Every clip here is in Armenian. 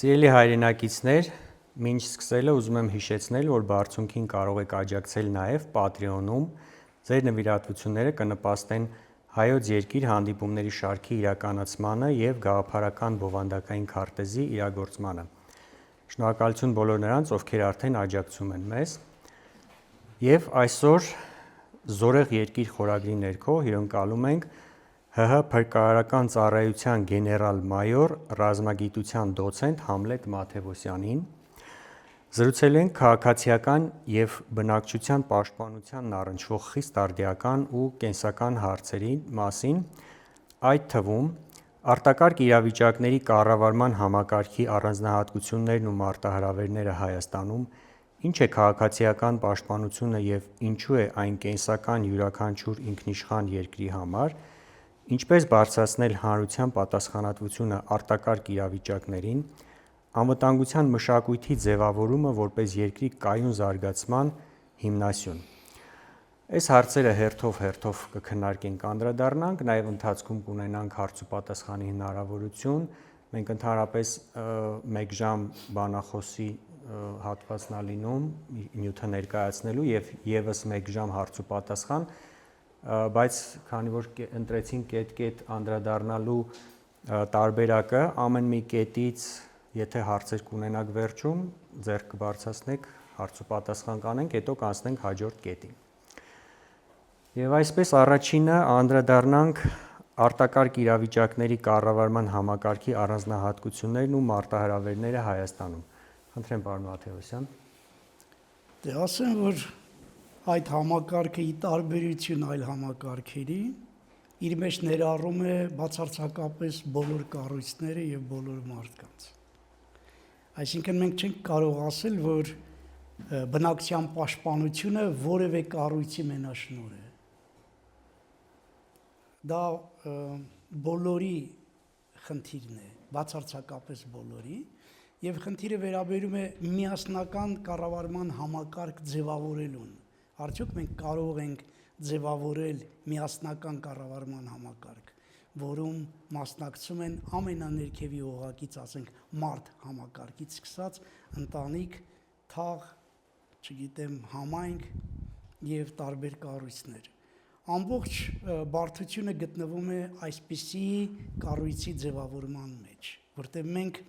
Սիրելի հայրենակիցներ, մինչ սկսելը ուզում եմ հիշեցնել, որ բարձունքին կարող եք աջակցել նաև Patreon-ում, ձեր նվիրատվությունները կնպաստեն Հայոց երկիր հանդիպումների շարքի իրականացմանը և գաղափարական բովանդակային քարտեզի իրագործմանը։ Շնորհակալություն բոլոր նրանց, ովքեր արդեն աջակցում են մեզ։ Եվ այսօր Զորեղ երկիր խորագրի ներքո հյուրընկալում ենք ՀՀ Փրկարարական ծառայության գեներալ-մայոր, ռազմագիտության դոցենտ Համլետ Մաթևոսյանին։ Զրուցելու ենք քաղաքացիական և բնակչության պաշտպանությանն առնչվող խիստ արդիական ու կենսական հարցերի մասին, այդ թվում արտակարգ իրավիճակների կառավարման համակարգի առանձնահատկություններն ու մարտահրավերները Հայաստանում, ինչ է քաղաքացիական պաշտպանությունը և ինչու է այն կենսական յուրաքանչյուր ինքնիշխան երկրի համար, ինչպես բարձրացնել հանրության պատասխանատվությունը արտակարգ իրավիճակներին, անվտանգության մշակույթի ձևավորումը որպես երկրի կայուն զարգացման հիմնասյուն։ Այս հարցերը հերթով կքննարկենք, անդրադառնանք, նաև ընթացքում կունենանք հարց ու պատասխանի հնարավորություն։ Մենք ընդհանրապես 1 ժամ բանախոսի հատվածն է լինում նյութը ներկայացնելու և ևս 1 ժամ հարց ու պատասխան, բայց քանի որ ընտրեցինք կետ-կետ անդրադառնալու տարբերակը, ամեն մի կետից, եթե հարցեր կունենաք վերջում, ձեռք կբարձրացնեք, հարց ու պատասխան կանենք, հետո կանցնենք հաջորդ կետին։ Եվ այսպես առաջինը անդրադառնանք արտակարգ իրավիճակների կառավարման համակարգի առանձնահատկություններն ու մարտահրավերները Հայաստանում։ Խնդրեմ, պարոն Մաթևոսյան։ Ասեմ, որ այդ համակարգը ի տարբերություն այլ համակարգերի իր մեջ ներառում է բացարձակապես բոլոր կառույցները և բոլոր մարդկանց։ Այսինքն մենք չենք կարող ասել, որ բնակչության պաշտպանությունը որևէ կառույցի մենաշնորհ է։ Դա բոլորի խնդիրն է, բացարձակապես բոլորի, և խնդիրը վերաբերում է միասնական կառավարման համակարգ ձևավորելուն։ Արդյոք մենք կարող ենք ձևավորել միասնական կառավարման համակարգ, որում մասնակցում են ամենաներքևի օղակից, ասենք, մարդ համակարգից սկսած, ընտանիք, թաղ, համայնք և տարբեր կառույցներ։ Ամբողջ բարդությունը գտնվում է այսպիսի կառույցի ձևավորման մեջ, որտեղ մենք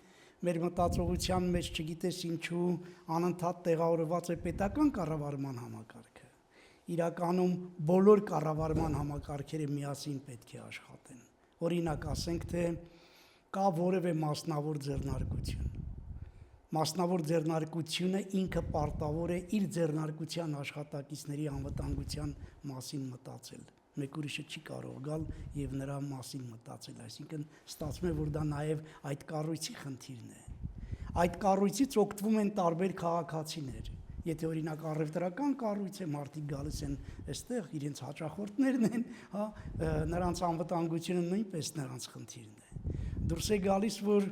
մեր մտածողության մեջ չգիտես ինչու անընդհատ տեղավորված է պետական կառավարման համակարգը։ Իրականում բոլոր կառավարման համակարգերը միասին պետք է աշխատեն։ Օրինակ ասենք, թե կա որևէ մասնավոր ձեռնարկություն։ Մասնավոր ձեռնարկությունը ինքը պարտավոր է իր ձեռնարկության աշխատակիցների անվտանգության մասին մտածել։ Մեկ ուրիշը չի կարող գալ և նրա մասին մտածել, այսինքն ստացվում է, որ դա նաև այդ կառույցի խնդիրն է։ Այդ կառույցից օգտվում են տարբեր քաղաքացիներ։ Եթե օրինակ առևտրական կառույց է, մարդիկ գալիս են այստեղ, իրենց հաճախորդներն են, նրանց անվտանգությունը նույնպես նրանց խնդիրն է։ Դուրս է գալիս, որ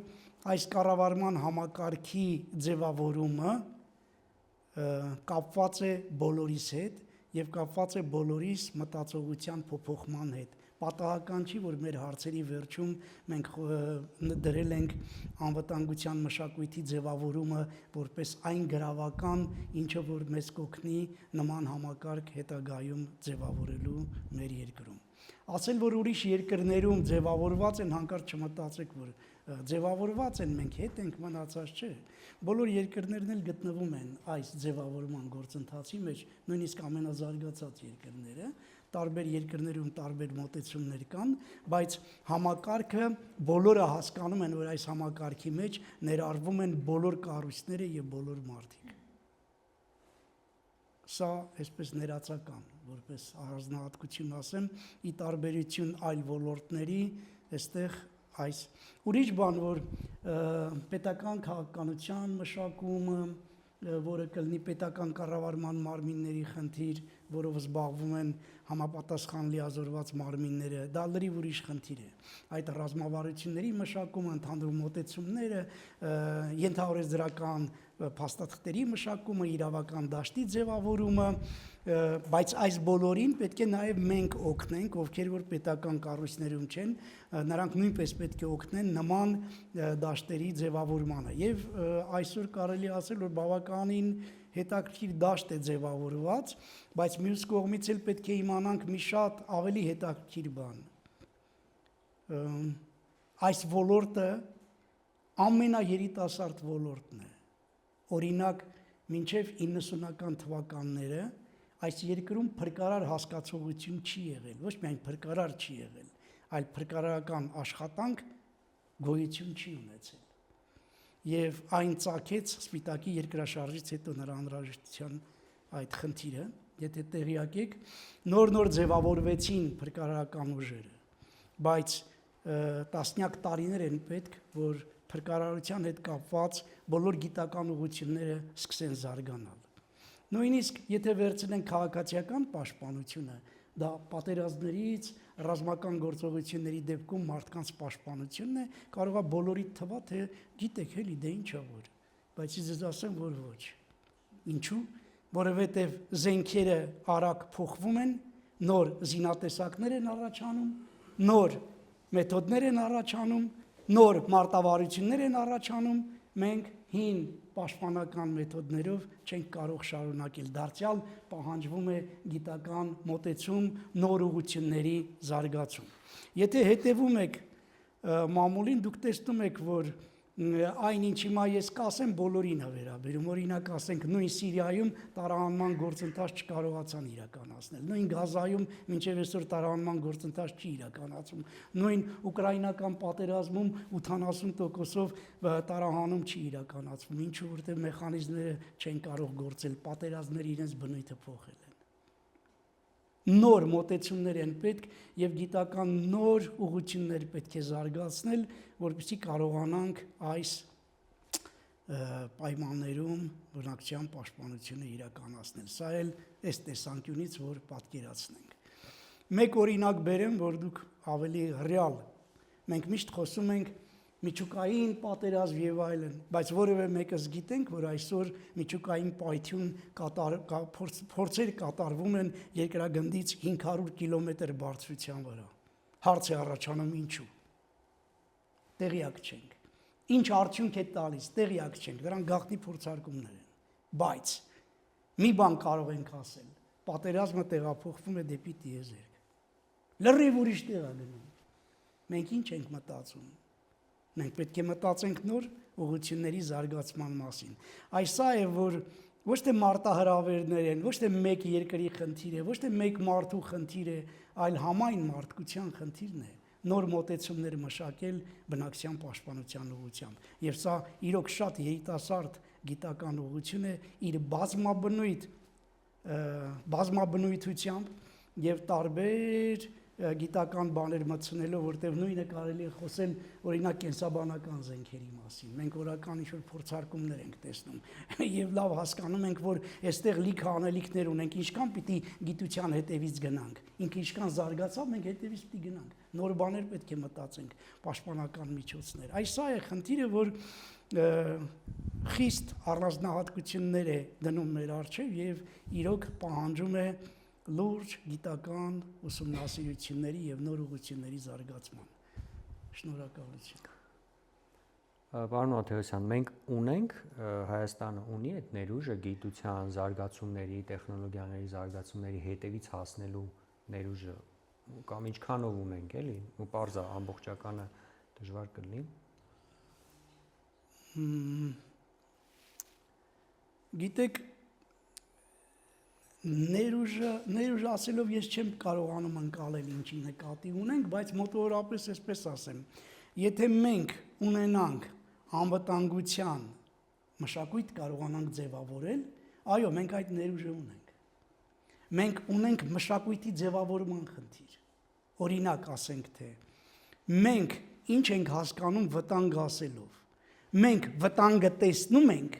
այս կառավարման համակարգի ձևավորումը կապված է բոլորիս հետ և կապված է բոլորիս մտածողության փոփոխման հետ։ Պատահական չի, որ մեր հարցերի վերջում մենք դրել ենք անվտանգության մշակույթի ձևավորումը որպես այն գրավական, ինչը որ մեզ կօգնի նման համակարգ հետագայում ձևավորելու մեր երկրում։ Ասել, որ ուրիշ երկրներում ձևավորված են, հանկարծ չմտածեք, որ ձևավորված են, մենք հետ ենք, մնացած չէ։ Բոլոր երկրներն էլ գտնվում են այս ձևավորման գործընթացի մեջ, նույնիսկ ամենազարգացած երկրները, տարբեր երկրներում տարբեր մոտեցումներ կան, բայց համակարգը բոլորը հասկանում են, որ այս համակարգի մեջ ներառվում են բոլոր կառույցները և բոլոր մարդիկ։ Սա այսպես ներածական, որպես առանձնահատկություն ասեմ, ի տարբերություն այլ ոլորտների, այստեղ այս ուրիշ բան, որ պետական քաղաքականության մշակումը, որը կլինի պետական կառավարման մարմինների խնդիր, որով զբաղվում են համապատասխան լիազորված մարմինները, դա լրիվ ուրիշ խնդիր է։ Այդ ռազմավարությունների մշակումը, ընդհանուր մոտեցումները, ենթաօրենսդրական փաստաթղթերի մշակումը, իրավական դաշտի ձևավորումը, բայց այս բոլորին պետք է նաև մենք օգնենք, ովքեր որ պետական կառույցներում չեն, նրանք նույնպես պետք է օգնեն նման դաշտերի ձևավորմանը։ Եվ այսօր կարելի ասել, որ բավականին հետաքրքիր դաշտ է ձևավորված, բայց մյուս կողմից էլ պետք է իմանանք մի շատ ավելի հետաքրքիր բան։ Այս ոլորտը ամենաերիտասարդ ոլորտն է։ Օրինակ, մինչև 90-ական թվականները այս երկրում փրկարար հասկացողություն չի եղել, ոչ միայն փրկարար չի եղել, այլ փրկարարական աշխատանք գոյություն չի ունեցել։ Եվ այն ծագեց Սպիտակի երկրաշարժից հետո նրա անհրաժեշտության այդ խնդիրը, եթե տեղյակ եք, նոր ձևավորվեցին փրկարարական ուժերը, բայց տասնյակ տարիներ են պետք, որ փրկարարության հետ կապված բոլոր գիտական ուղղությունները սկսեն զարգանալ։ Նույնիսկ եթե վերցնենք քաղաքացիական պաշտպանությունը, դա պատերազմներից, ռազմական գործողությունների դեպքում մարդկանց պաշտպանությունն է, կարող է բոլորիդ թվա, թե գիտեք էլի, դե ինչա որ, բայց ես ասեմ, որ ոչ։ Ինչու՞։ Որովհետև զենքերը արագ փոխվում են, նոր զինատեսակներ են առաջանում, նոր մեթոդներ են առաջանում, նոր մարտավարություններ են առաջանում, մենք հին պաշտպանական մեթոդներով չենք կարող շարունակել, դարձյալ պահանջվում է գիտական մոտեցում, նոր ուղղությունների զարգացում։ Եթե հետևում եք մամուլին, դուք տեսնում եք, որ այն ինչ հիմա ես կասեմ, բոլորին է վերաբերում, օրինակ ասենք նույն Սիրիայում տարանման գործընթաց չկարողացան իրականացնել, նույն Գազայում մինչև այսօր տարանման գործընթաց չի իրականացում, նույն ուկրաինական պատերազմում 80%-ով տարահանում չի իրականացվում, ինչու որտեղ մեխանիզմները չեն կարող գործել, պատերազմները իրենց բնույթը փոխել են։ Նոր մոտեցումներ են պետք եւ գիտական նոր ուղղություններ պետք է զարգացնել, որպեսզի կարողանանք այս պայմաններում բնակչության պաշտպանությունը իրականացնել։ Սա էլ այս տեսանկյունից, որ պատկերացնենք։ Մեկ օրինակ բերեմ, որ դուք ավելի ռեալ։ Մենք միշտ խոսում ենք միջուկային պատերազմ եւ այլն, բայց որևէ մեկս գիտենք, որ այսօր միջուկային պայթյուն փորձեր կատարվում են երկրագնդից 500 կիլոմետր բարձրության վրա։ Հարց է առաջանում ինչու։ Տեղյակ չենք։ Ինչ արդյունք է տալիս, տեղյակ չենք, դրանք գաղտնի փորձարկումներ են։ Բայց մի բան կարող ենք ասել, պատերազմը տեղափոխվում է դեպի տիեզերք։ Լրիվ ուրիշ տեղ է գնում։ Մենք ինչ ենք մտածում։ Մենք պետք է մտածենք նոր ուղղությունների զարգացման մասին։ Այս սա է, որ ոչ թե մարտահրավերներ են, ոչ թե մեկ երկրի խնդիր է, ոչ թե մեկ մարդու խնդիր է, այլ համայն մարդկության խնդիրն է։ Նոր մոտեցումներ մշակել բնակչության պաշտպանության ուղղությամբ։ Եվ սա իրոք շատ երիտասարդ գիտական ուղղություն է իր բազմաբնույթությամբ եւ տարբեր գիտական բաներ մտցնելով, որտեղ նույնը կարելի է խոսել օրինակ կենսաբանական զենքերի մասին։ Մենք օրական ինչ-որ փորձարկումներ ենք տեսնում եւ լավ հասկանում ենք, որ այստեղ լիքը անելիքներ ունենք, ինչքան պիտի գիտության հետևից գնանք։ Ինքը ինչքան զարգացավ, մենք հետևից պիտի գնանք։ Նոր բաներ պետք է մտածենք, պաշտպանական միջոցներ։ Այս սա է խնդիրը, որ խիստ առանձնահատկություններ է դնում մեր առջև եւ իրոք պահանջում է լուրջ գիտական ուսումնասիրությունների եւ նոր ուղղությունների զարգացման։ Շնորհակալություն։ Պարոն Մաթեոսյան, մենք ունենք, Հայաստանը ունի այդ ներուժը գիտության զարգացումների, տեխնոլոգիաների զարգացումների հետևից հասնելու ներուժը, կամ ինչքանով ունենք, էլի, ու պարզ է ամբողջականը դժվար կլինի։ Գիտեք, ներուժ ասելով ես չեմ կարողանում ընկալել ինչի նկատի ունենք, բայց մոտավորապես այսպես ասեմ, եթե մենք ունենանք անվտանգության մշակույթ կարողանանք ձևավորել, այո, մենք այդ ներուժը ունենք։ Մենք ունենք մշակույթի ձևավորման խնդիր։ Օրինակ ասենք թե մենք ինչ ենք հասկանում վտանգ ասելով։ Մենք վտանգը տեսնում ենք,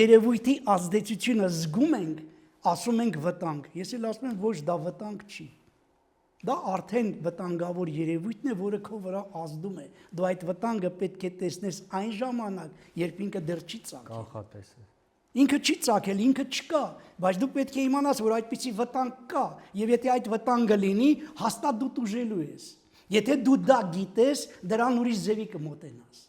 երևույթի ազդեցությունը զգում ենք, ասում ենք վտանգ, ես էլ ասում եմ ոչ դա վտանգ չի, Դա արդեն վտանգավոր երևույթն է, որը քո վրա ազդում է։ Դու այդ վտանգը պետք է տեսնես այն ժամանակ, երբ ինքը դեռ չի ծագել։ Կանխատեսել։ Ինքը չի ծագել, ինքը չկա, բայց դու պետք է իմանաս, որ այդպիսի վտանգ կա, եւ եթե այդ վտանգը լինի, հաստատ դու տուժելու ես։ Եթե դու դա գիտես, դրան ուրիշ ձևի կմոտենաս։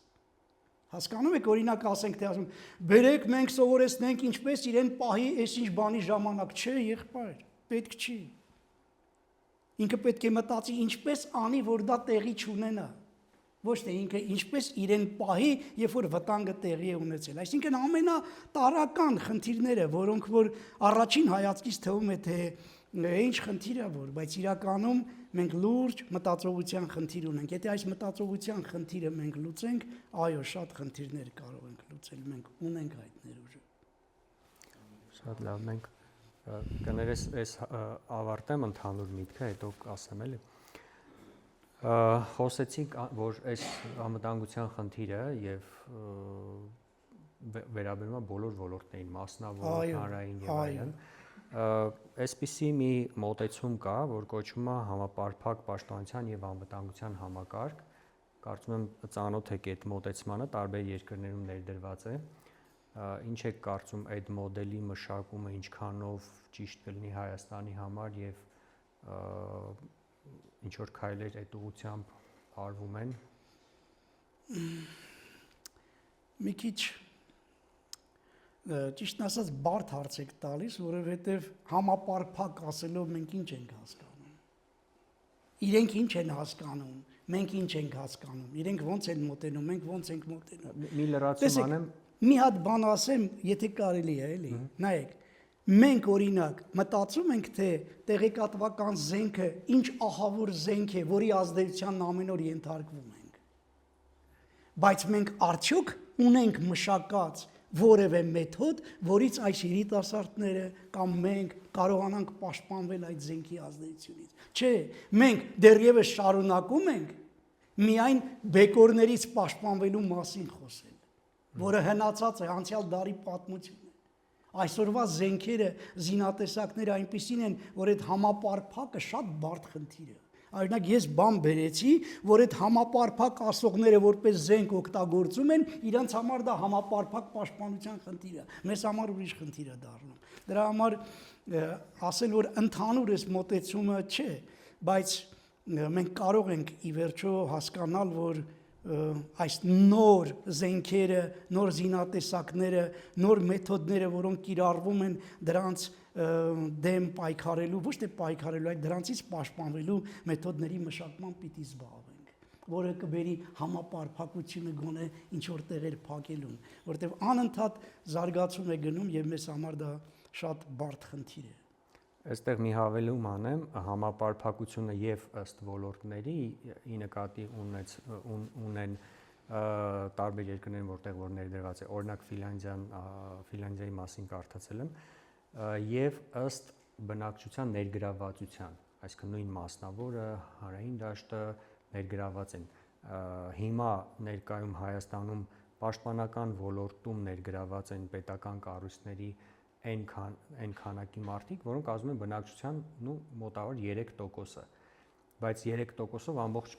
Հասկանում եք, օրինակ ասենք թե ասում, բերեք մենք սովորեցնենք ինչպես իրեն պահի այսինչ բանի ժամանակ, չէ, եղբայր, պետք չի։ Ինքը պետք է մտածի ինչպես անի, որ դա տեղի չունենա։ Ոչ թե ինքը ինչպես իրեն պահի, երբ որ վտանգը տեղի է ունեցել։ Այսինքն ամենատարրական խնդիրները, որոնք որ առաջին հայացքից թվում է թե ինչ խնդիր է որ, բայց իրականում մենք լուրջ մտածողության խնդիր ունենք։ Եթե այս մտածողության խնդիրը մենք լուծենք, այո, շատ խնդիրներ կարող ենք լուծել, մենք ունենք այդ ներուժը։ Շատ լավ, մենք կներես այս ավարտեմ ընդհանուր միտքը, հետո կասեմ էլի։ Խոսեցինք, որ այս անվտանգության խնդիրը եւ վերաբերում է բոլոր ոլորտներին, մասնավոր, հանրային եւ այլն։ Այսպիսի մի մոտեցում կա, որ կոչվում է համապարփակ պաշտպանության եւ անվտանգության համակարգ։ Կարծում եմ ծանոթ եք այդ մոտեցմանը, տարբեր երկրներում ներդրված է։ Ինչ եք կարծում այդ մոդելի մշակումը ինչքանով ճիշտ կլինի Հայաստանի համար եւ ինչ որ քայլեր այդ ուղղությամբ արվում են։ Մի քիչ ճիշտն ասած բարդ հարց եք տալիս, որովհետև համապարփակ ասելով մենք ինչ ենք հասկանում։ Իրենք ինչ են հասկանում, մենք ինչ ենք հասկանում, իրենք ոնց են մոտենում, մենք ոնց ենք մոտենում։ Մի լրացում անեմ, մի հատ բան ասեմ, եթե կարելի է, էլի։ Նայեք, մենք օրինակ մտածում ենք, թե տեղեկատվական զենքը ինչ ահավոր զենք է, որի ազդեցությանն ամեն օր ենթարկվում ենք։ Բայց մենք արդյոք ունենք մշակած որևէ մեթոդ, որից այս երիտասարդները կամ մենք կարողանանք պաշտպանվել այդ զենքի ազդեցությունից։ Չէ, մենք դեռևս շարունակում ենք միայն բեկորներից պաշտպանվելու մասին խոսել, որը հնացած է անցյալ դարի պատմություն է։ Այսօրվա զենքերը, զինատեսակները այնպիսին են, որ այդ համապարփակը շատ բարդ խնդիր է։ Օրինակ ես բան բերեցի, որ այդ համապարփակ ասողները որպես զենք օգտագործում են, իրանց համար դա համապարփակ պաշտպանության խնդիր է։ Մեզ համար ուրիշ խնդիր է դառնում։ Դրա համար ասել, որ ընդհանուր էս մոտեցումը չէ, բայց մենք կարող ենք ի վերջո հասկանալ, որ այս նոր զենքերը, նոր զինատեսակները, նոր մեթոդները, որոնք կիրառվում են դրանց դեմ պայքարելու, ոչ թե պայքարելու, այլ դրանցից պաշտպանվելու մեթոդների մշակման պիտի զբաղվենք, որը կբերի համապարփակությունը գոնե ինչ որ տեղեր փակելուն, որտեղ անընդհատ զարգացում է գնում եւ մեզ համար դա շատ բարդ խնդիր է։ Այստեղ մի հավելում անեմ, համապարփակությունը եւ ըստ ոլորտների ի նկատի ունեն տարբեր երկրներ, որտեղ որ ներդրված է, օրինակ Ֆինլանդիայի մասին կարդացել եմ, եւ ըստ բնակչության ներգրավվածության, այսինքն նույն մասնավորը, հանրային դաշտը ներգրավված են։ Հիմա ներկայում Հայաստանում պաշտպանական ոլորտում ներգրավված են պետական կառույցների այն քանակի մարդիկ, որոնք ասում են բնակչության մոտավոր 3%-ը, բայց 3%-ով ամբողջ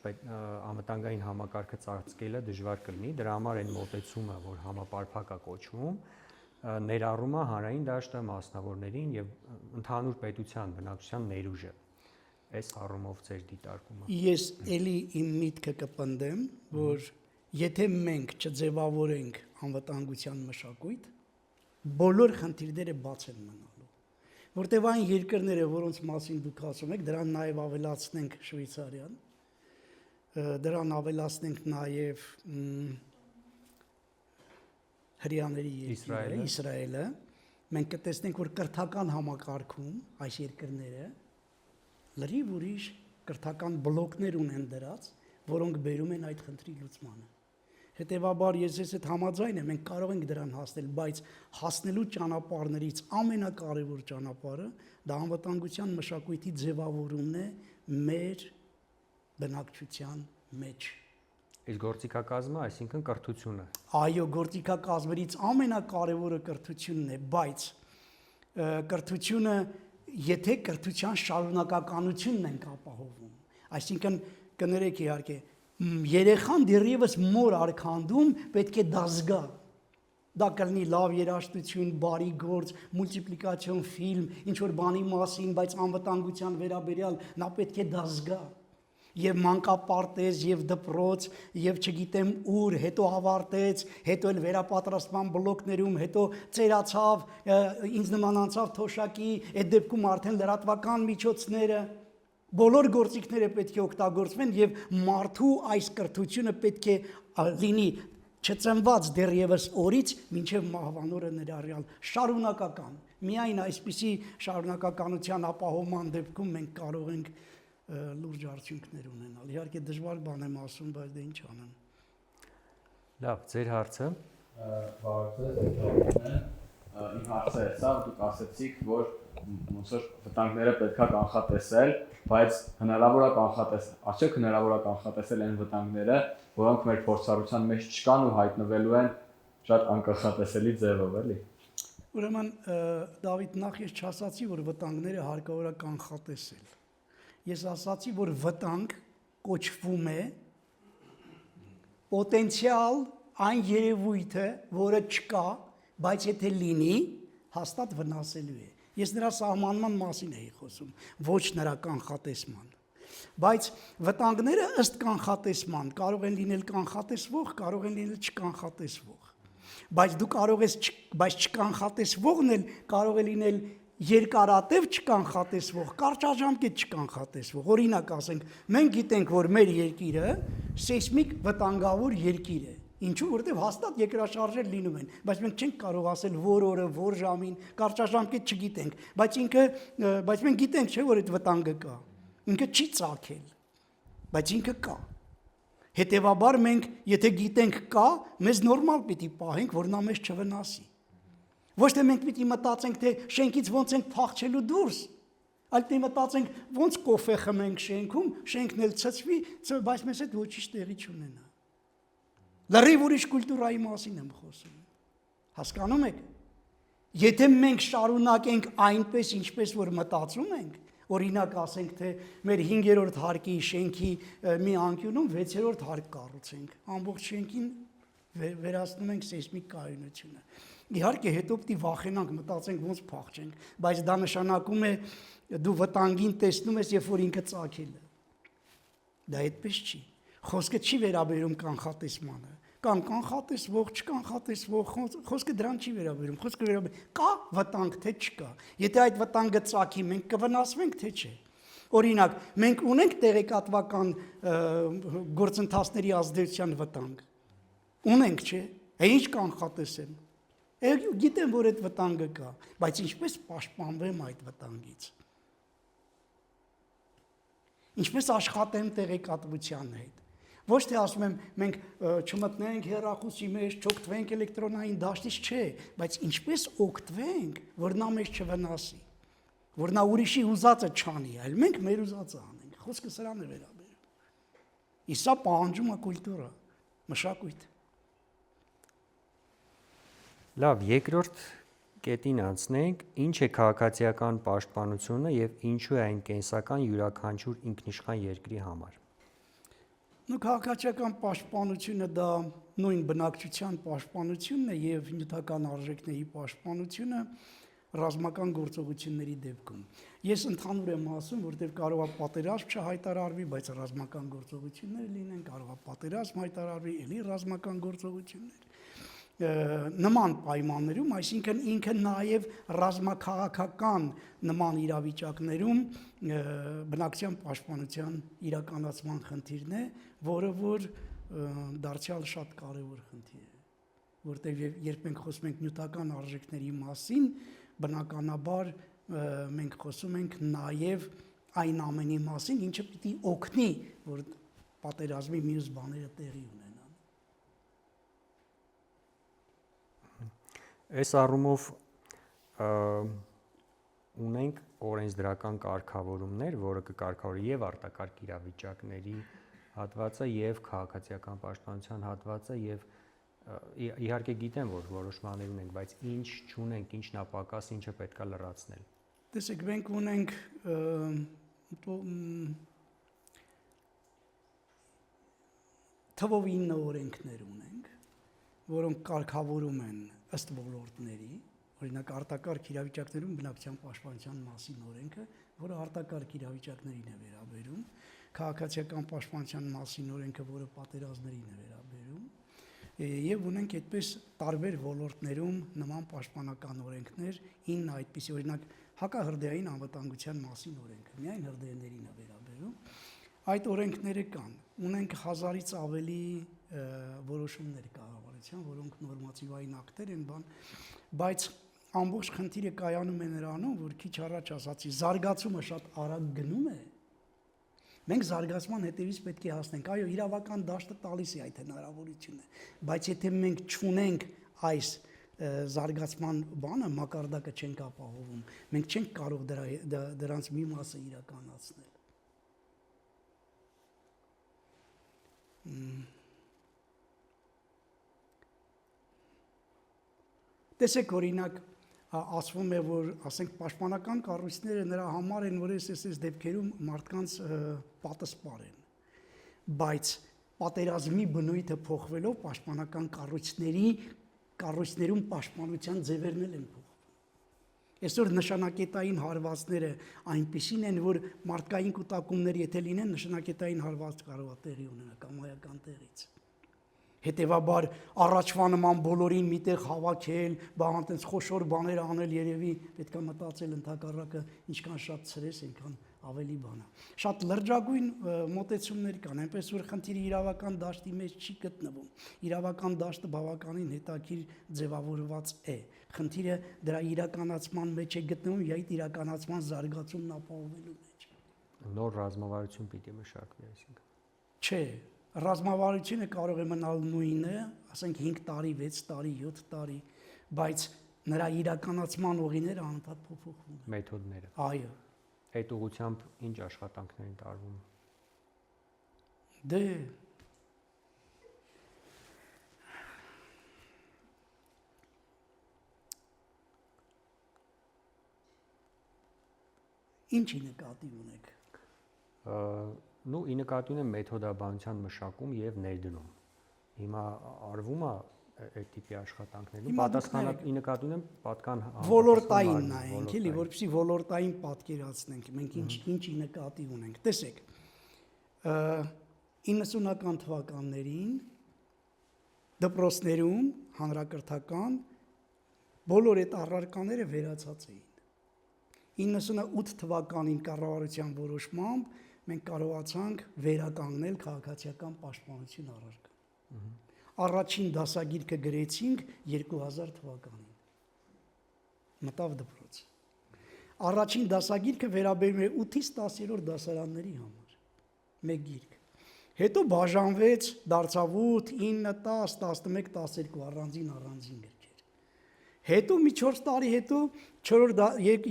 անվտանգային համակարգը ծածկելը դժվար կլինի, դրա համար այն մոտեցումը, որ համապարփակ է կոչվում, ներառում է հանրային դաշտը, մասնավորներին եւ ընդհանուր պետության բնակչության ներուժը։ Այս առումով ձեր դիտարկումը։ Ես էլի իմ միտքը կպնդեմ, որ եթե մենք չձևավորենք անվտանգության մշակույթ, բոլոր խնդիրները բաց են մնալու, որտեղ այն երկրները, որոնց մասին դուք ասում եք, դրան նաև ավելացնենք Շվեյցարիան, դրան ավելացնենք նաև հրեաների երկիրը, Իսրայելը, մենք կտեսնենք, որ կրթական համակարգում այս երկրները լրիվ ուրիշ կրթական բլոկներ ունեն դրած, որոնք բերում են այդ խնդրի լուծմանը։ Հետևաբար ես այդ համաձայն եմ, մենք կարող ենք դրան հասնել, բայց հասնելու ճանապարհներից ամենակարևոր ճանապարհը դա անվտանգության մշակույթի ձևավորումն է մեր բնակչության մեջ։ Իսկ գործիքակազմը, այսինքն կրթությունը։ Այո, գործիքակազմերից ամենակարևորը կրթությունն է, բայց կրթությունը եթե կրթության շարունակականությունն ենք ապահովում, այսինքն կներեք իհարկե, երեխան դեռևս մոր արքանդում պետք է դա զգա։ Դա կլինի լավ երաժշտություն, բարի գործ, մուլտիպլիկացիոն ֆիլմ, ինչ որ բանի մասին, բայց անվտանգության վերաբերյալ նա պետք է դա զգա։ Եվ մանկապարտեզ, եւ դպրոց, եւ չգիտեմ ուր, հետո ավարտեց, հետո էլ վերապատրաստման բլոկներում, հետո ծերացավ, ինձ նման անցավ թոշակի, այդ դեպքում արդեն լրատվական միջոցները, բոլոր գործիքները պետք է օգտագործվեն եւ մարդու այս կրթությունը պետք է լինի չծնված դեռևս օրից մինչև մահվանորը ներառյալ շարունակական։ Միայն այսպիսի շարունակականության ապահովման դեպքում մենք կարող ենք լուրջ արդյունքներ ունենալ։ Իհարկե դժվար բան եմ ասում, բայց դե ինչ անեմ։ Լավ, ձեր հարցը։ Իմ հարցը է սա, դուք ասացիք, որ ոնց որ վտանգները պետքա կանխատեսել, բայց հնարավոր է կանխատեսել, արդյոք հնարավոր է կանխատեսել այն վտանգները, որոնք մեր փորձառության մեջ չկան ու հայտնվելու են շատ անկանխատեսելի ձևով, էլի։ Ուրեմն Դավիթ, նախ ես չասացի, որ վտանգները հարկավոր է կանխատեսել։ Ես ասացի, որ վտանգ կոչվում է պոտենցիալ այն երևույթը, որը չկա, բայց եթե լինի, հաստատ վնասելու է։ Ես նրա սահմանման մասին էի խոսում, ոչ նրա կանխատեսման։ Բայց վտանգները ըստ կանխատեսման կարող են լինել կանխատեսվող, կարող են լինել չկանխատեսվող։ Բայց դու կարող ես, բայց չկանխատեսվողն էլ կարող է լինել երկարատև չկանխատեսվող, կարճաժամկետ չկանխատեսվող։ Օրինակ ասենք, մենք գիտենք, որ մեր երկիրը սեյսմիկ վտանգավոր երկիր է։ Ինչու՞, որտեղ հաստատ երկրաշարժեր լինում են, բայց մենք չենք կարող ասել որ օրը, որ ժամին, կարճաժամկետ չգիտենք, բայց մենք գիտենք, չէ՞, որ այդ վտանգը կա։ Ինքը չի ծագել, բայց ինքը կա։ Հետևաբար մենք, եթե գիտենք կա, մեզ նորմալ պիտի պահենք, որ նա մեզ չվնասի։ Ոչ թե մենք պիտի մտածենք, թե շենքից ոնց ենք փախչելու դուրս, այլ պիտի մտածենք, ոնց կոֆե խմենք շենքում, շենքն էլ ցցվի, բայց մեզ հետ ոչինչ տեղի չունենա։ Լրիվ ուրիշ կուլտուրայի մասին եմ խոսում։ Հասկանում եք։ Եթե մենք շարունակենք այնպես, ինչպես որ մտածում ենք, օրինակ ասենք, թե մեր 5-րդ հարկի շենքի մի անկյունում 6-րդ հարկ կառուցենք, ամբողջ շենքին վերացնում ենք սեյսմիկ կայունությունը։ Իհարկե հետո պիտի վախենանք, մտածենք ոնց փախչենք, բայց դա նշանակում է դու վտանգին տեսնում ես, երբ որ ինքը ծագել է։ Դա այդպես չի։ Խոսքը չի վերաբերում կանխատեսմանը։ Կամ կանխատեսվող, չկանխատեսվող, խոսքը դրան չի վերաբերում, խոսքը վերաբերում կա վտանգ, թե չկա։ Եթե այդ վտանգը ծագի, մենք կվնասվենք, թե չէ։ Օրինակ, մենք ունենք տեղեկատվական գործընթացների ազդեցության վտանգ։ Ունենք, չէ՞։ Ինչ կանխատեսեմ։ Գիտեմ, որ այդ վտանգը կա, բայց ինչպես պաշտպանվեմ այդ վտանգից։ Ինչպես աշխատեմ տեղեկատվության հետ։ Ոչ թե ասում եմ մենք չմտնենք հեռախոսի մեջ, չօգտվենք էլեկտրոնային դաշտից, չէ, բայց ինչպես օգտվենք, որ նա մեզ չվնասի, որ նա ուրիշի ուզածը չանի, այլ մենք մեր ուզածը անենք։ Խոսքը սրան է վերաբերում։ Իսկ սա պահանջում է կուլտուրա, մշակույթ։ Լավ, երկրորդ կետին անցնենք, ինչ է քաղաքացիական պաշտպանությունը եւ ինչու է այն կենսական յուրաքանչյուր ինքնիշխան երկրի համար։ Քաղաքացիական պաշտպանությունը դա նույն բնակչության պաշտպանությունն է եւ նյութական արժեքների պաշտպանությունը ռազմական գործողությունների դեպքում։ Ես ընդհանուր եմ ասում, որտեղ կարող է պատերազմ չհայտարարվի, բայց ռազմական գործողություններ լինեն, կարող է պատերազմ հայտարարվի, ելի ռազմական գործողություններ։ Նման պայմաններում, այսինքն ինքը նաև ռազմաքաղաքական նման իրավիճակներում բնակչության պաշտպանության իրականացման խնդիրն է, որը որ դարձյալ շատ կարևոր խնդիր է, որտեղ երբ մենք խոսում ենք նյութական արժեքների մասին, բնականաբար մենք խոսում ենք նաև այն ամենի մասին, ինչը պիտի օգնի, որ պատերազմի մյուս բաները տեղի ունենան։ Այս առումով ունենք օրենսդրական կարգավորումներ, որը կկարգավորի եւ արտակարգ իրավիճակների հատվածը եւ քաղաքացիական պաշտպանության հատվածը եւ իհարկե գիտեմ, որ որոշ բաներ ունենք, բայց ինչ չունենք, ինչն է պակաս, ինչը պետքա լրացնել։ Տեսեք, մենք ունենք թվով 9 օրենքներ ունենք, որոնք կարգավորում են ըստ ոլորտների, օրինակ արտակարգ իրավիճակներում բնակչության պաշտպանության մասին օրենքը, որը արտակարգ իրավիճակներին է վերաբերում, քաղաքացիական պաշտպանության մասին օրենքը, որը պատերազմներին է վերաբերում, եւ ունենք այդպես տարբեր ոլորտներում նման պաշտպանական օրենքներ, 9 այդպիսի օրինակ հակահրդեհային անվտանգության մասին օրենքը, միայն հրդեհներին է վերաբերում։ Այդ օրենքները կան։ Ունենք 1000-ից ավելի որոշումներ կառավարության, որոնք նորմատիվային ակտեր են, բայց ամբողջ խնդիրը կայանում է նրանում, որ քիչ առաջ ասացի, զարգացումը շատ արագ գնում է։ Մենք զարգացման հետևից պետք է հասնենք։ Այո, իրավական դաշտը տալիս է այդ հնարավորությունը, բայց եթե մենք չունենք այս զարգացման բանը, մակարդակը չենք ապահովում, մենք չենք կարող դրանց մի մասը իրականացնել։ Տեսեք, օրինակ, ասվում է, որ ասենք պաշտպանական կառույցները նրա համար են, որ այս դեպքերում մարդկանց պատասպար են, բայց պատերազմի բնույթը փոխվելով պաշտպանական կառույցներում պաշտպանության ձևերն են փոխվում։ Այսօր նշանակետային հարվածները այնպիսին են, որ մարդկային կուտակումներ եթե լինեն, նշանակետային հարված կարող է տեղի ունենալ կամայական տեղից։ Հետևաբար առաջվա նման բոլորին միտեղ հավաքել, բան այնպես խոշոր բաներ անել, երևի պետք է մտածել ընդհակառակը ինչքան շատ ցրես, այնքան ավելի բան է։ Շատ լրջագույն մոտեցումներ կան, այնպես որ խնդիրը իրավական դաշտի մեջ չի գտնվում։ Իրավական դաշտը բավականին հետաքրքիր ձևավորված է։ Խնդիրը դրա իրականացման մեջ է գտնվում, այդ իրականացման զարգացումն ապահովելու մեջ։ Նոր ռազմավարություն պիտի մշակվի, այսինքն։ Չէ, ռազմավարությունը կարող է մնալ նույնը, ասենք 5 տարի, 6 տարի, 7 տարի, բայց նրա իրականացման ուղիները անընդհատ փոփոխվում են։ Մեթոդները։ Այո։ Այդ ուղղությամբ ինչ աշխատանքներ են տարվում։ Դե ինչի նկատի ունեք։ Նու ի նկատի ունեմ մեթոդաբանության մշակում եւ ներդնում։ Հիմա արվում է այդ տիպի աշխատանքներում, պատասխանատու ի նկատի ունեմ պատկան ոլորտային նայենք, էլի, որպեսզի ոլորտային պատկերացնենք, մենք ինչի նկատի ունենք։ Տեսեք, 90-ական թվականներին դպրոցներում հանրակրթական բոլոր այդ առարկաները վերացած էին։ 98 թվականին կառավարության որոշմամբ մենք կարողացանք վերականգնել քաղաքացիական պաշտպանություն առարկան։ Առաջին դասագիրքը գրեցինք 2000 թվականին։ Մտավ դպրոց։ Առաջին դասագիրքը վերաբերում է 8-ից 10-րդ դասարանների համար։ Մեկ գիրք։ Հետո բաժանվեց, դարձավ 8, 9, 10, 11, 12 առանձին գրքեր։ Հետո մի 4 տարի հետո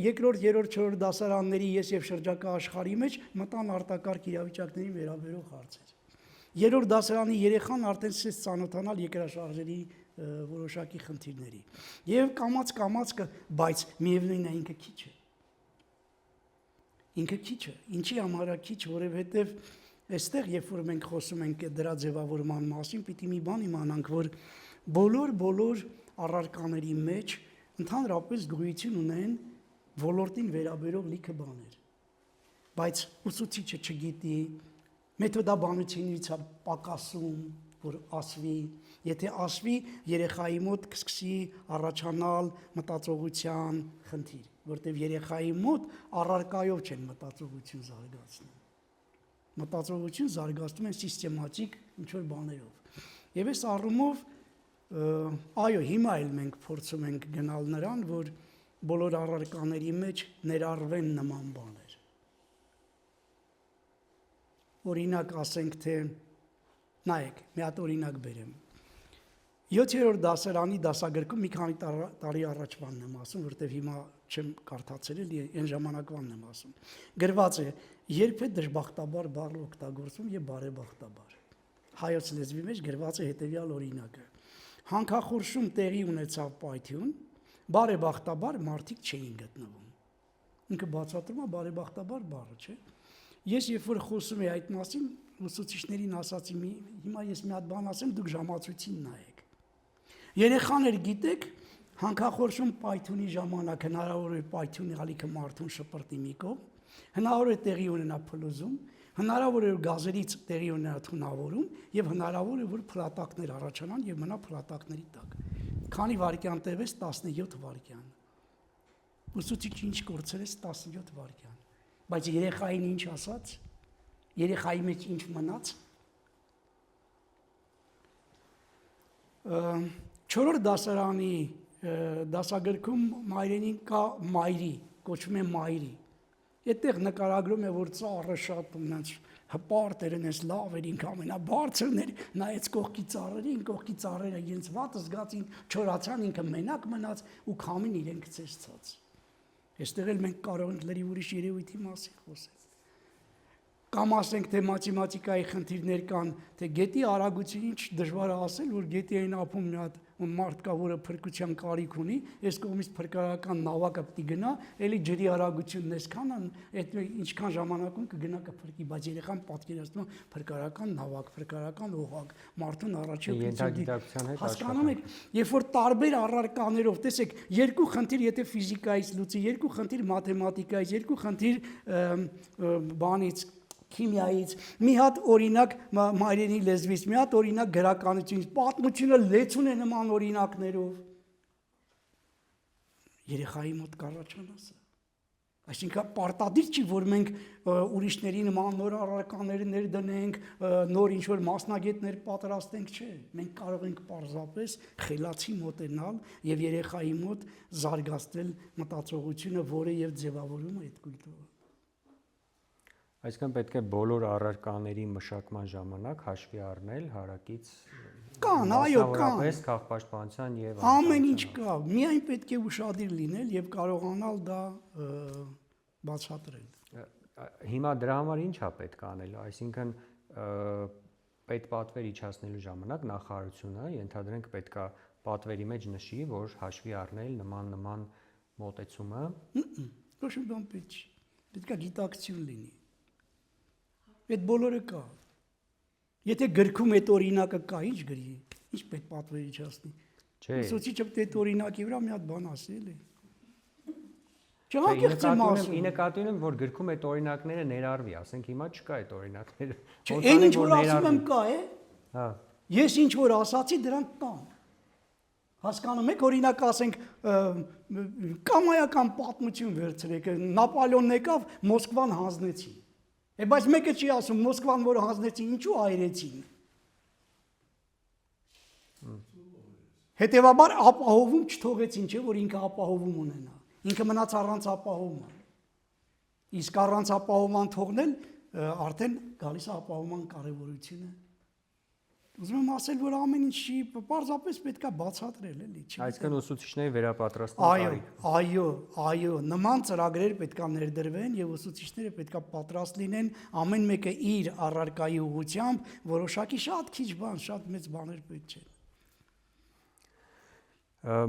երկրորդ, երրորդ, չորրորդ դասարանների ես եւ շրջակա աշխարհի մեջ մտան արտակարգ իրավիճակներին վերաբերող հարցեր։ Երրորդ դասարանի երեխան արդեն սկսեց ծանոթանալ երկրաշարժերի որոշակի խնդիրների։ Եվ կամաց, բայց միևնույն է ինքը քիչ է։ Ինքը քիչ է։ Ինչի համար է քիչ, որովհետեւ այստեղ երբ որ մենք խոսում ենք դրա ձևավորման մասին, պիտի մի բան իմանանք, որ բոլոր առարկաների մեջ ընդհանրապես գոյություն ունեն ոլորտին վերաբերող լիքը բաներ, բայց ուսուցիչը չգիտի, մեթոդաբանությունից է պակասում, որ ասվի, եթե ասվի, երեխայի մոտ կսկսի առաջանալ մտածողության խնդիր, որտեղ երեխայի մոտ առարկայով չեն մտածողություն զարգացնում։ Մտածողություն զարգացնում են սիստեմատիկ ինչ-որ բաներով։ Եվ այս առումով այո, հիմա էլ մենք փորձում ենք գնալ նրան, որ բոլոր առարկաների մեջ ներառվեն նման բաներ։ Օրինակ ասենք թե նայեք, մի հատ օրինակ բերեմ։ 7-րդ դասարանի դասագրքում մի քանի տարի առաջվանն եմ ասում, որտեղ հիմա չեմ կարդացել, այն ժամանակվանն եմ ասում։ Գրված է. երբ է դժբախտաբար բառը օգտագործում եւ բարեբախտաբար։ Հայոց լեզվի մեջ գրված է հետեւյալ օրինակը. հանքախորշում տեղի ունեցավ պայթյուն, բարեբախտաբար մարդիկ չէին գտնվում։ ինքը բացատրում է բարեբախտաբար բառը, չէ։ Ես երբ որ խոսում եի այդ մասին, ուսուցիչներին ասացի, հիմա ես մի հատ բան ասեմ, դուք ժամացույցին նայեք։ Երեխաներ գիտեք, հանքախորշում պայթյունի ժամանակ հնարավոր է պայթյունի ալիքը մարդուն շպրտի մի կողմ, հնարավոր է տեղի ունենա փլուզում, հնարավոր է որ գազերից տեղի ունենա թունավորում եւ հնարավոր է որ փլատակներ առաջանան եւ մնա փլատակների տակ։ Քանի վայրկյան տևեց 17 վայրկյան։ Ուսուցիչ ինչ կորցրեց 17 վայրկյան։ Բայց երեխային ինչ ասաց։ Երեխայի մեջ ինչ մնաց։ 4-րդ դասարանի դասագրքում մայրենին կա մայրի, կոչվում է մայրի։ Այդտեղ նկարագրում է որ ծառը շատ ունած հպարտ էր, այնպես լավ էր, ինքը ամենաբարձրն էր, նայեց կողքի ծառերին, կողքի ծառերը իրենց վատ զգացին, չորացան, ինքը մենակ մնաց ու քամին իրեն գցեց ցած։ Այստեղ էլ մենք կարող ենք լրիվ ուրիշ երևույթի մասին խոսել։ Կամ ասենք թե մաթեմատիկայի խնդիրներ կան, թե գետի արագությունը ինչ դժվար է ասել, որ գետի այն ապում մի հատ մարդ կա, որը փրկության կարիք ունի, այս կողմից փրկարարական նավակը պիտի գնա, էլի ջրի արագությունն այսքան, այդ ինչքան ժամանակում կգնա կփրկի, բայց երեխան պատկերացնում է փրկարարական նավակ, փրկարարական օղակ, մարդուն առաջին հասկանում եք, երբ որ տարբեր առարկաներով, տեսեք, երկու խնդիր, եթե ֆիզիկայից լուծի, երկու խնդիր մաթեմատիկայից, երկու խնդիր բանից քիմիայից, մի հատ օրինակ մայրենի լեզվից, մի հատ օրինակ գրականությունից, պատմությունը լեցուն է նման օրինակներով։ Երեխայի մոտ կառաջանա սա։ Այսինքն պարտադիր չի, որ մենք ուրիշների նման նոր առարկաներ ներդնենք, նոր ինչ-որ մասնագետներ պատրաստենք, չէ։ Մենք կարող ենք պարզապես խելացի մոտենալ եւ երեխայի մոտ զարգացնել մտածողությունը, որը եւ ձևավորում է այդ կուլտուրը։ Այսինքն պետք է բոլոր առարկաների մշակման ժամանակ հաշվի առնել հարակից կան, այո, կան։ Մասնավորապես քաղաքապաշտպանության եւ ամեն ինչ կա, միայն պետք է ուշադիր լինել եւ կարողանալ դա բացատրել։ Հիմա դրա համար ինչ է պետք անել, այսինքն պետպատվեր իջացնելու ժամանակ նախարարությունը ենթադրենք պետքա պատվերի մեջ նշի, որ հաշվի առնել նման մոտեցումը։ Ոչ մի բան պետք չի։ Պետք է գիտակցություն լինի։ Այդ բոլորը կա։ Եթե գրքում այդ օրինակը կա, ինչ գրի, ինչ պետք պատվեր իջացնի։ Չէ։ Ուսուցիչը պետք է այդ օրինակի վրա մի հատ բան ասի, էլի։ Չհակերտ եմ ասում։ Ի նկատի ունեմ, որ գրքում այդ օրինակները ներառվի, ասենք հիմա չկա այդ օրինակները։ Չէ, այն ինչ որ ասում եմ կա է։ Հա։ Ես ինչ որ ասացի, դրանք կան։ Հասկանում եք, օրինակ ասենք կամայական պատմություն վերցրեք, Նապոլեոնն եկավ, Մոսկվան հանձնեցին։ Բայց մեկը չի ասում Մոսկվան, որ հանձնեցին, ինչու այրեցին։ Հետևաբար ապահովում չթողեցին, չէ, որ ինքը ապահովում ունենա։ Ինքը մնաց առանց ապահովման։ Իսկ առանց ապահովման թողնել արդեն գալիս է ապահովման կարևորությունը։ Ուզում եմ ասել, որ ամեն ինչի պարզապես պետք է բացատրել, էլի, չի։ Այսինքն ուսուցիչների վերապատրաստման Այո, նման ծրագրեր պետք է ներդրվեն եւ ուսուցիչները պետք է պատրաստ լինեն ամեն մեկը իր առարկայի ուղղությամբ, որոշակի շատ քիչ բան, շատ մեծ բաներ պետք չէ։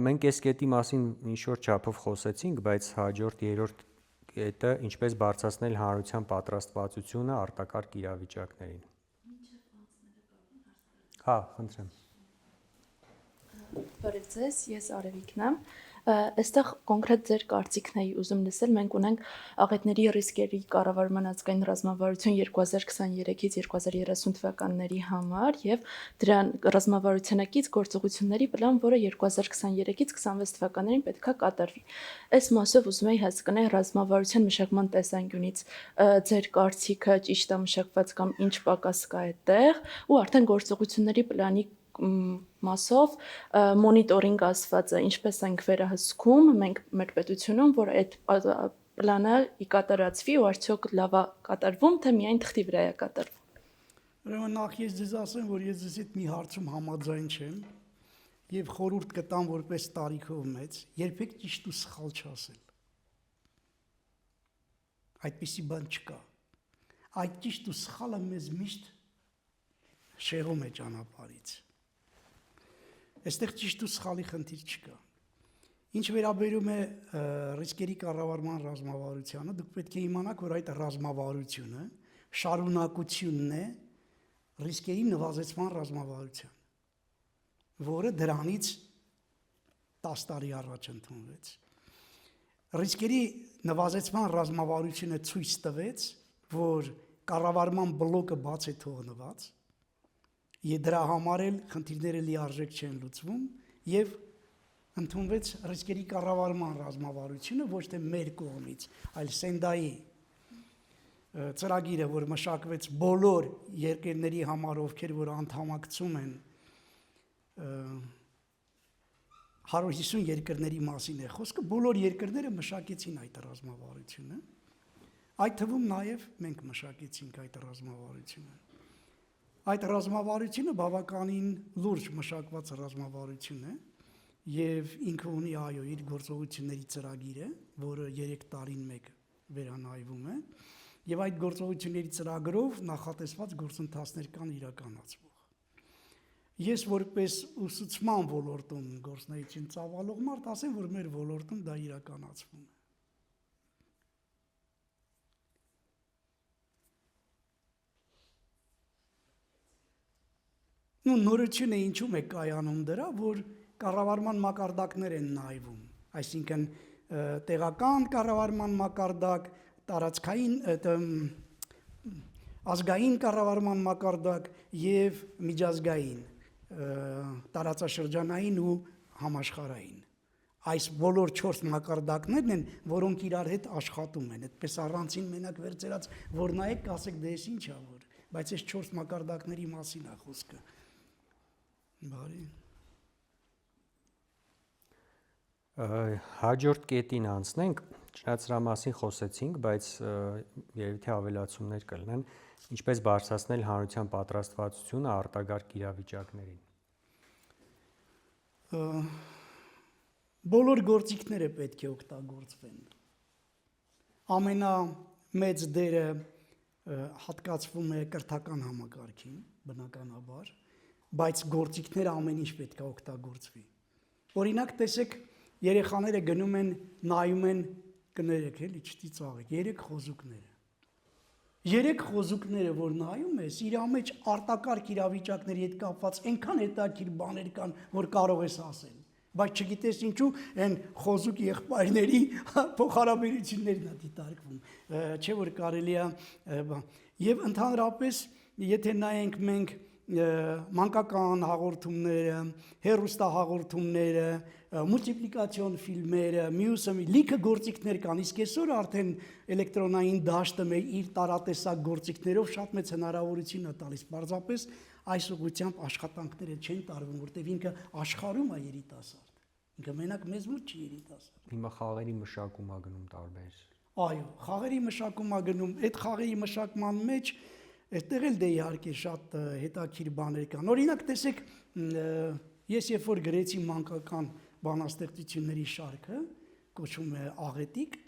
Մենք այս կետի մասին ինչ-որ չափով խոսեցինք, բայց հաջորդ երրորդ կետը ինչպես բարձրացնել հանրության պատրաստվածությունը արտակարգ իրավիճակներին։ Հա, խնդրեմ։ Բարև ձեզ, ես Արևիկն եմ։ Այստեղ կոնկրետ ձեր կարծիքն էի ուզում լսել։ Մենք ունենք աղետների ռիսկերի կառավարման ազգային ռազմավարություն 2023-ից 2030 թվականների համար եւ դրան ռազմավարությունակից գործողությունների պլան, որը 2023-ից 26 թվականներին պետքա կատարվի։ Այս մասով ուզում եի հասկանալ ռազմավարության մշակման տեսանկյունից ձեր կարծիքը ճիշտ է մշակված կամ ինչ պակաս կա այդտեղ ու արդեն գործողությունների պլանի մասով մոնիտորինգ ասվածը ինչպես ենք վերահսկում մենք մեր պետությունում, որ այդ պլանը կատարածվի ու արդյոք լավ է կատարվում, թե միայն թղթի վրա է կատարվում։ Ուրեմն նախ ես ձեզ ասեմ, որ ես ձեզ հետ մի հարցում համաձայն չեմ եւ խորհուրդ կտամ որպես տարիքով մեծ, երբեք ճիշտ ու սխալ չասել։ Այդպիսի բան չկա։ Այդ ճիշտ ու սխալը մեզ միշտ շեղում է ճանապարհից։ Այստեղ ճիշտ ու սխալի խնդիր չկա։ Ինչ վերաբերում է ռիսկերի կառավարման ռազմավարությանը, դուք պետք է իմանաք, որ այդ ռազմավարությունը շարունակությունն է ռիսկերի նվազեցման ռազմավարության, որը դրանից 10 տարի առաջ ընդունվեց։ Ռիսկերի նվազեցման ռազմավարությունը ցույց տվեց, որ կառավարման բլոկը բաց է թողնված, եւ դրա համար էլ խնդիրները լիարժեք չեն լուծվում եւ ընդունվեց ռիսկերի կառավարման ռազմավարությունը ոչ թե մեր կողմից, այլ Սենդայի ծրագիրը, որ մշակվեց բոլոր երկրների համար, ովքեր որ անդամակցում են 150 երկրների մասին է խոսքը, բոլոր երկրները մշակեցին այդ ռազմավարությունը, այդ թվում նաև մենք մշակեցինք այդ ռազմավարությունը։ Այդ ռազմավարությունը բավականին լուրջ մշակված ռազմավարություն է եւ ինքը ունի այո իր գործողությունների ծրագիրը, որը 3 տարին մեկ վերանայվում է եւ այդ գործողությունների ծրագրով նախատեսված գործընթացներ կան իրականացվող։ Ես որպես ուսուցման ոլորտում գործունեություն ծավալող մարդ ասեմ, որ մեր ոլորտում դա իրականացվում է։ Նորությունը ինչու՞մ է կայանում դրա, որ կառավարման մակարդակներ են նայվում, այսինքն տեղական կառավարման մակարդակ, տարածքային ազգային կառավարման մակարդակ եւ միջազգային տարածաշրջանային ու համաշխարհային։ Այս բոլոր 4 մակարդակներն են, որոնք իրար հետ աշխատում են։ Այդպես առանցին մենակ վերցրած, որ նայեք, կասեք, դե էս ինչ է որ, բայց այս 4 մակարդակների մասին է խոսքը։ Բարի։ Հաջորդ կետին անցնենք, չնայած դրա մասին խոսեցինք, բայց երևի թե ավելացումներ կլինեն, ինչպես բարձրացնել հանրության պատրաստվածությունը արտագարկ իրավիճակներին։ Բոլոր գործիքները պետք է օգտագործվեն։ Ամենամեծ դերը հատկացվում է կրթական համակարգին, բնականաբար, բայց գործիքները ամեն ինչ պետք է օգտագործվի։ Օրինակ, տեսեք, երեխաները գնում են, նայում են, կներեք, էլի չծիծաղեք, 3 խոզուկները։ 3 խոզուկները, որ նայում ես, իր մեջ արտակարգ իրավիճակների հետ կապված այնքան հետաքրքիր բաներ կան, որ կարող ես ասել, բայց չգիտես ինչու այն խոզուկ եղբայրների փոխհարաբերություններն է դիտարկվում, չէ՞ որ կարելի է եւ ընդհանրապես, եթե նայենք մենք մանկական հաղորդումները, հեռուստահաղորդումները, մուլտիպլիկացիոն ֆիլմերը, մյուսը լիքը գործիքներ կան, իսկ այսօր արդեն էլեկտրոնային դաշտը իր տարատեսակ գործիքներով շատ մեծ հնարավորություն է տալիս։ Պարզապես այս ուղղությամբ աշխատանքները չեն տարվում, որտեղ ինքը աշխարհում է երիտասարդ։ Ինքը մենակ մեզ մոտ չի երիտասարդ։ Հիմա խաղերի մշակում է գնում տարբեր։ Այո, խաղերի մշակում է գնում, այդ խաղերի մշակման մեջ այդտեղ էլ դե իհարկե շատ հետաքրքիր բաներ կան։ Օրինակ, տեսեք, ես երբ որ գրեցի մանկական բանաստեղծությունների շարքը, կոչվում է Աղետիկ,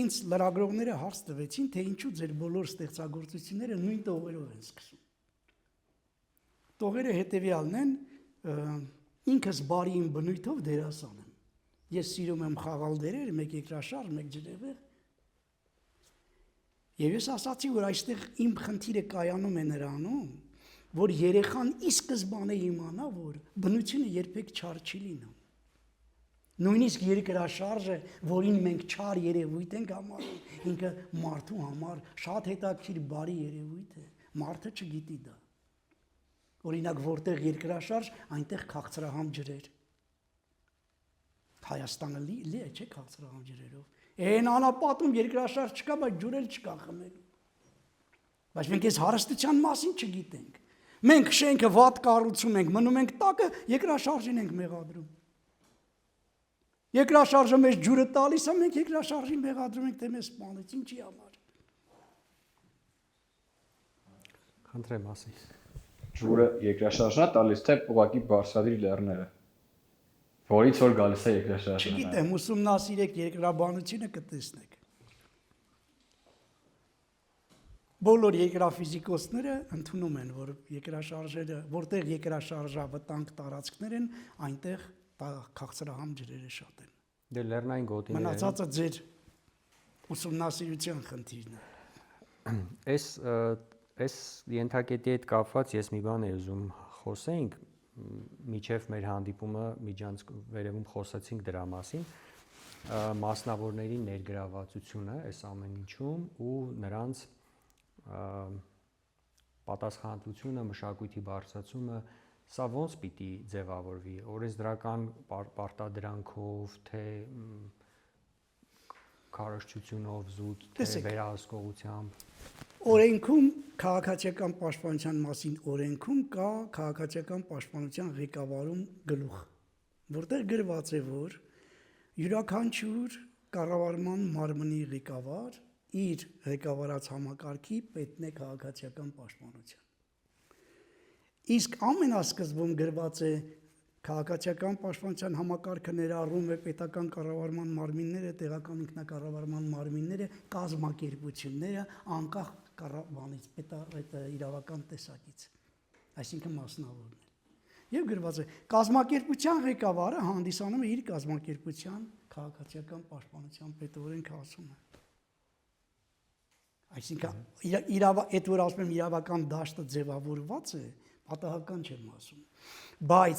ինձ լրագրողները հարց տվեցին, թե ինչու ձեր բոլոր ստեղծագործությունները նույն տողերով են սկսում։ Տողերը հետևյալն են, ինքս բարի իմ բնույթով դերասան եմ։ Ես սիրում եմ խաղալ դերեր, մեկ երկրաշարժ, մեկ ջրևեղ։ Եվ ես ասացի, որ այստեղ իմ խնդիրը կայանում է նրանում, որ երեխան ի սկզբանե իմանա, որ բնությունը երբեք չար չի լինում։ Նույնիսկ երկրաշարժը, որին մենք չար երևույթ ենք համարում, ինքը մարդու համար շատ հետաքրքիր բարի երևույթ է։ Մարդը չգիտի դա։ Օրինակ, որտեղ երկրաշարժ, այնտեղ քաղցրահամ ջրեր։ Հայաստանը լի է, չէ՞ քաղցրահամ ջրերով։ Այն անապատում երկրաշարժ չկա, բայց ջուր էլ չկա խմելու։ Բայց մենք այս հարստության մասին չգիտենք։ Մենք շենքը վատ կառուցում ենք, մնում ենք տակը, երկրաշարժին ենք մեղադրում։ Երկրաշարժը մեզ ջուրը տալիս է, մենք երկրաշարժին մեղադրում ենք, թե մեզ սպանեց, ինչի համար։ Խնդրեմ ասի։ Ջուրը երկրաշարժն է տալիս, թե ուղղակի բարձրադիր լեռները, որից որ գալիս է երկրաշարժը։ Չգիտեմ, ուսումնասիրեք երկրաբանությունը կտեսնեք։ Բոլոր երկրաֆիզիկոսները ընդունում են, որ երկրաշարժերը, որտեղ երկրաշարժա վտանգ տարածքներ են, այնտեղ դա քաղցրահամ ջրերը շատ են։ Դե լեռնային գոտիները Մնացածը ձեր ուսումնասիրության խնդիրն է։ Այս ենթակետի հետ կապված ես մի բան եմ ուզում խոսեինք, միջև մեր հանդիպումը միջանց վերևում խոսացինք դրա մասին, մասնավորների ներգրավվածությունը այս ամեն ինչում ու նրանց պատասխանատվությունը, մշակույթի բարձրացումը, սա ոնց պիտի ձևավորվի, օրենսդրական պարտադրանքով, թե քարոզչությունով զուտ, թե վերահսկողությամբ։ Օրենքում քաղաքացիական պաշտպանության մասին օրենքում կա քաղաքացիական պաշտպանության ղեկավարում գլուխ, որտեղ գրված է, որ յուրաքանչյուր կառավարման մարմնի ղեկավար իր ղեկավարած համակարգի պետն է քաղաքացիական պաշտպանության։ Իսկ ամենասկզբում գրված է քաղաքացիական պաշտպանության համակարգը ներառում է պետական կառավարման մարմինները, տեղական ինքնակառավարման մարմինները, կազմակերպությունները, անկախ կառավարից, իրավական տեսակից, այսինքն մասնավորներ։ Եվ գրված է կազմակերպության ղեկավարը հանդիսանում է իր կազմակերպության քաղաքացիական պաշտպանության պետօրենքը ասում է։ Այսինքն այդ որ ասում եմ իրավական դաշտը ձևավորված է, պատահական չեմ ասում, բայց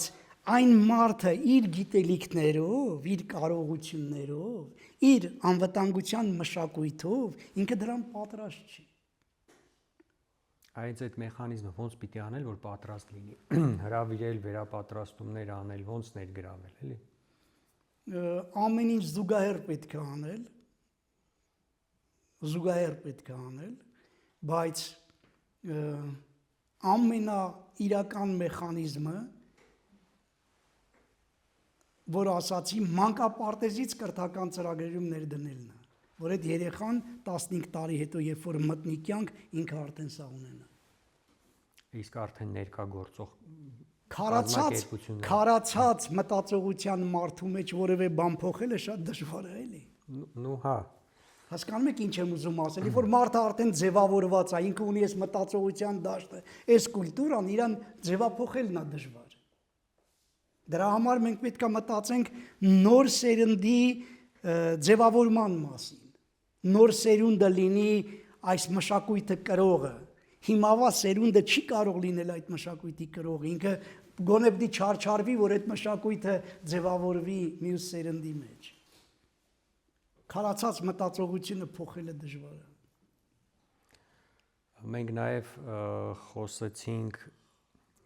այն մարդը իր գիտելիքներով, իր կարողություններով, իր անվտանգության մշակույթով ինքը դրան պատրաստ չի։ Այդ մեխանիզմը ոնց պիտի անել, որ պատրաստ լինի, հրավիրել, վերապատրաստումներ անել, ոնց ներգրավել, էլի։ Ամեն ինչ զուգահեռ պետք է անել, բայց ամենաիրական մեխանիզմը, որ ասացի, մանկապարտեզից կրթական ծրագրերում ներդնելն է, որ այդ երեխան 15 տարի հետո, երբ որ մտնի կյանք, ինքը արդեն սա ունենա։ Իսկ արդեն ներկա գործող քարացած մտածողության մարդու մեջ որևէ բան փոխելը շատ դժվար է, էլի։ Նու հա։ Հասկանում եք ինչ եմ ուզում ասել, որ մարդը արդեն ձևավորված է, ինքը ունի այս մտածողության դաշտը, այս կուլտուրան իրան ձևափոխելն է դժվար։ Դրա համար մենք պետք է մտածենք նոր սերնդի ձևավորման մասին։ Նոր սերունդը լինի այս մշակույթը կրողը։ Հիմավա սերունդը չի կարող լինել այդ մշակույթի կրողը, ինքը գոնե պիտի չարչարվի, որ այդ մշակույթը ձևավորվի մյուս սերնդի մեջ։ Քարացած մտածողությունը փոխելը դժվար է։ Մենք նաև խոսեցինք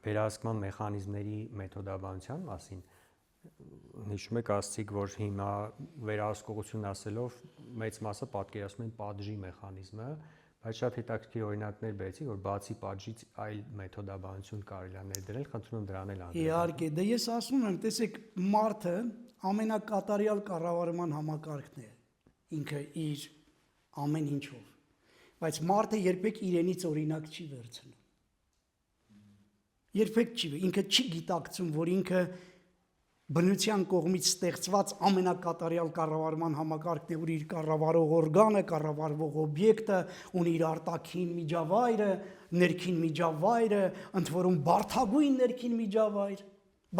վերահսկման մեխանիզմների մեթոդաբանության մասին։ Հիշում եք ասացիք, որ հիմա վերահսկողություն ասելով մեծ մասը պատկերացնում են պատժի մեխանիզմը, բայց շատ հետաքրքիր օրինակներ բերեցի, որ բացի պատժից այլ մեթոդաբանություն կարելի է ներդրել, խնդրում եմ դրան էլ անդրադառնալ։ Իհարկե, դե ես ասում եմ, տեսեք, մարդը ամենակատարյալ կառավարման համակարգն է, ինքը իր ամեն ինչով, բայց մարդը երբեք իրենից օրինակ չի վերցնում։ Երբեք չի, ինքը չի գիտակցում, որ ինքը բնության կողմից ստեղծված ամենակատարյալ կառավարման համակարգն է, որ իր կառավարող օրգանը, կառավարվող օբյեկտը ունի իր արտաքին միջավայրը, ներքին միջավայրը, ընդ որում բարդագույն ներքին միջավայր,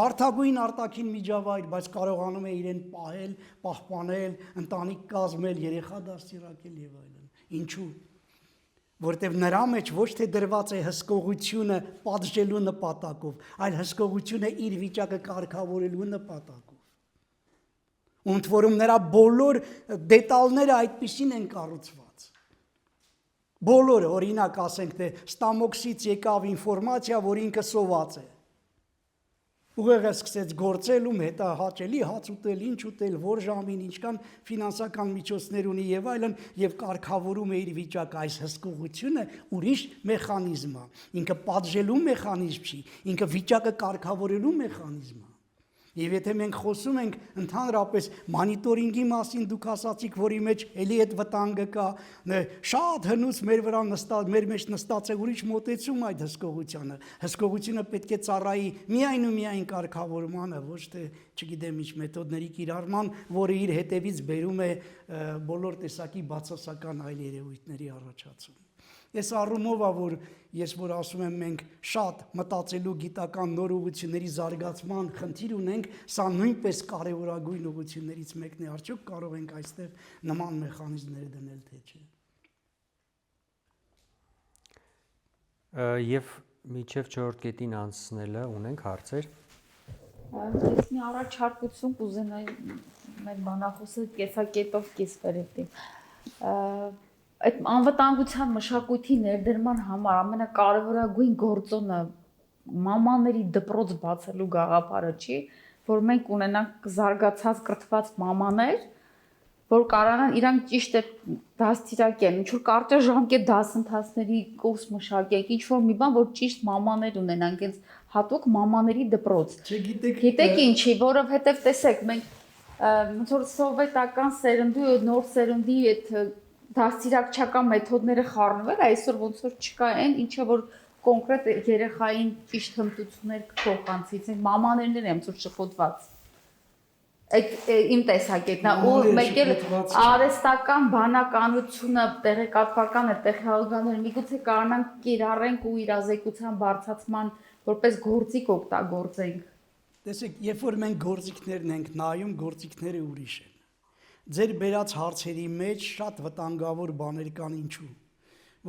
բարդագույն արտաքին միջավայր, բայց կարողանում է իրեն պահել, պահպանել, ընտանիք կազմել, երեխա դաստիարակել եւ այլն։ Ինչու՞։ Որտեվ նրա մեջ ոչ թե դրված է հսկողությունը պատժելու նպատակով, այլ հսկողությունը իր վիճակը կարգավորելու նպատակով։ Ընդ որում նրա բոլոր դետալները այդպիսին են կառուցված։ Բոլորը, օրինակ ասենք, թե ստամոքսից եկավ ինֆորմացիա, որ ինքը սոված է։ Ուղեղը սկսեց գործել, ում հետ է հաճելի հաց ուտել, ինչ ուտել, որ ժամին, ինչքան ֆինանսական միջոցներ ունի եւ այլն, եւ կարգավորում է իր վիճակը, այս հսկողությունը ուրիշ մեխանիզմ է, ինքը պատժելու մեխանիզմ չի, ինքը վիճակը կարգավորելու մեխանիզմ է։ Եվ եթե մենք խոսում ենք ընդհանրապես մոնիտորինգի մասին, դուք ասացիք, որի մեջ էլի այդ վտանգը կա, շատ հնուց մեր վրա մեր մեջ նստած է ուրիշ մոտեցում այդ հսկողությանը։ Հսկողությունը պետք է ծառայի միայն ու միայն կարգավորմանը, ոչ թե, չգիտեմ ինչ մեթոդների կիրառման, որը իր հետևից բերում է բոլոր տեսակի բացասական այլ երևույթների առաջացում։ Այս առումով է, որ ես որ ասում եմ մենք շատ մտածելու գիտական նոր ուղղությունների զարգացման խնդիր ունենք, սա նույնպես կարևորագույն ուղղություններից մեկն է, արդյոք կարող ենք այստեղ նման մեխանիզմներ դնել, թե չէ։ Եվ միջև 4-րդ կետին անցնելը ունենք հարցեր։ Ես մի առաջարկություն կուզենայի մեր բանախոսը կեսակետով կիսվեր դիտի։ Այդ անվտանգության մշակույթի ներդրման համար ամենակարևորագույն գործոնը մամաների դպրոց բացելու գաղափարը չի, որ մենք ունենանք զարգացած կրթված մամաներ, որ կարողանան իրանք ճիշտ է դաստիարակեն, ինչ որ կարճաժամկետ դասընթացների կուրս մշակենք, ինչ որ մի բան, որ ճիշտ մամաներ ունենանք, հենց հատուկ մամաների դպրոց։ Գիտեք ինչի, որովհետև տեսեք, մենք ոնց որ սովետական սերնդի ու նոր սերնդի այդ դաստիարակչական մեթոդները խառնվել, այսօր ոնց որ չկա այն, ինչը որ կոնկրետ երեխային ճիշտ հմտություններ կփոխանցի, մամաներն են ոնց որ շփոթված։ Այդ իմ տեսակետն է, ու մեկ էլ արհեստական բանականությունը, տեղեկատվական տեխնոլոգիաները միգուցե կարողանանք կիրառենք ու իրազեկության բարձրացման որպես գործիք օգտագործենք։ Տեսեք, երբ որ մենք գործիքներն ենք նայում, գործիքները ուրիշ են։ Ձեր բերած հարցերի մեջ շատ վտանգավոր բաներ կան, ինչու։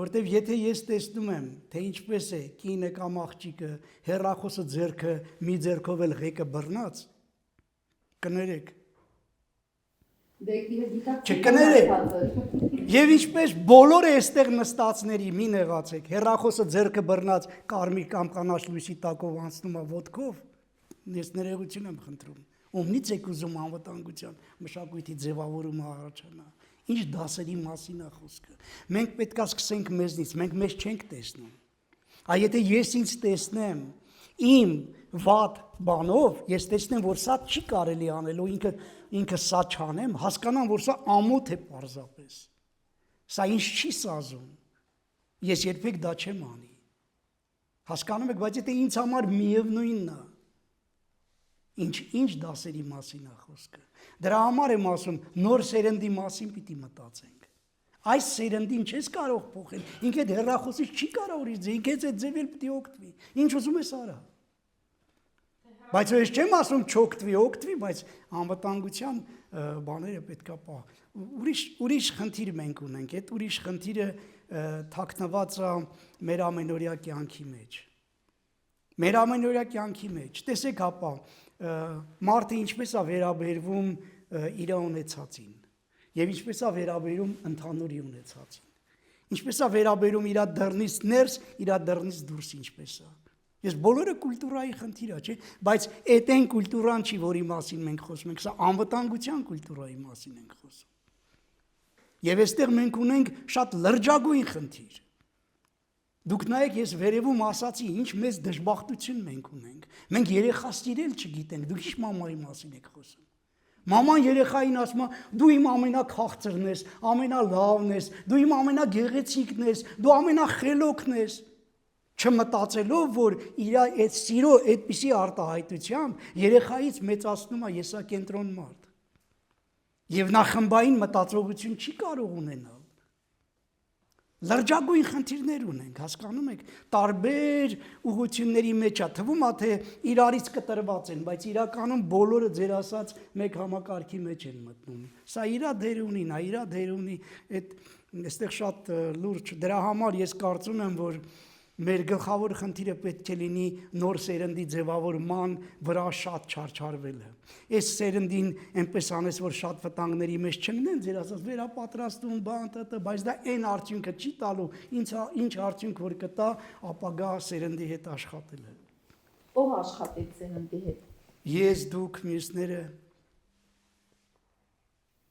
Որտեվ եթե ես տեսնում եմ, թե ինչպես է կինը կամ աղջիկը հեռախոսը ձեռքը մի ձեռքով էլ ղեկը բռնած, կներեք։ Չկներեք։ Եվ ինչպես բոլորը այստեղ նստածների մի նեղացեք, հեռախոսը ձեռքը բռնած կարմիր կամ կանաչ լույսի տակով անցնում է ոտքով, ես ներողություն եմ խնդրում։ Ումնից եք ուզում անվտանգության մշակույթի ձևավորումը առաջանա։ Ինչ դասերի մասին է խոսքը։ Մենք պետք է սկսենք մեզնից, մենք մեզ չենք տեսնում։ Այ եթե ես ինձ տեսնեմ իմ վատ բանով, ես տեսնեմ, որ սա չի կարելի անել, ու ինքը սա չանեմ, հասկանամ, որ սա ամոթ է պարզապես։ Սա ինձ չի սազում։ Ես երբեք դա չեմ անի։ Հասկանում եք, բայց եթե ինձ համար միևնույնն է, ինչ դասերի մասին է խոսքը։ Դրա համար եմ ասում, նոր սերնդի մասին պիտի մտածենք։ Այս սերնդին չես կարող փոխել, ինքը այդ հեռախոսից չի կարող իր ինքը այդ ձևել պիտի օգտվի։ Ինչ ուզում ես արա։ Բայց ես չեմ ասում չօգտվի, օգտվի, բայց անվտանգության բաները պետքա պահ։ Ուրիշ խնդիր մենք ունենք, այդ ուրիշ խնդիրը թաքնված է մեր ամենօրյա կյանքի մեջ։ Մեր ամենօրյա կյանքի մեջ, տեսեք հապա, մարդը ինչպես է վերաբերվում իր ունեցածին եւ ինչպես է վերաբերում ընդհանուրի ունեցածին։ Ինչպես է վերաբերում իր դռնից ներս, իր դռնից դուրս ինչպես է։ Ես բոլորը կուլտուրայի խնդիր է, չէ՞, բայց այդ այն կուլտուրան չի, որի մասին մենք խոսում ենք, սա անվտանգության կուլտուրայի մասին ենք խոսում։ Եվ այստեղ մենք ունենք շատ լրջագույն խնդիր։ Դուք նայեք, ես վերևում ասացի, ինչ մեծ դժբախտություն մենք ունենք։ Մենք երեխա սիրել չգիտենք, դուք ինչ մամայի մասին եք խոսում։ Մաման երեխային ասում է, դու իմ ամենաքաղցրն ես, ամենալավն ես, դու իմ ամենագեղեցիկն ես, դու ամենախելոքն ես, չմտածելով, որ իր այդ սիրո այդպիսի արտահայտությամբ երեխայից մեծացնում է եսակենտրոն մարդ։ Եվ նա խմբային մտածողություն չի կարող ունենալ։ Լրջագույն խնդիրներ ունենք, հասկանում եք, տարբեր ուղղությունների մեջ է, թվում է, թե իրարից կտրված են, բայց իրականում բոլորը ձեր ասած մեկ համակարգի մեջ են մտնում։ Սա իրա դեր ունի, նա իրա դեր ունի, այստեղ շատ լուրջ, դրա համար ես կարծում եմ, որ մեր գլխավոր խնդիրը պետք է լինի նոր սերնդի ձևավորման վրա շատ չարչարվելը։ Այս սերնդին այնպես անես, որ շատ վտանգների մեջ չընկնեն, ձեր ասած վերապատրաստում, բայց դա այն արդյունքը չի տալու, ինչ արդյունք որ կտա ապագա սերնդի հետ աշխատելը։ Ով աշխատեց սերնդի հետ։ Ես, դուք, մյուսները։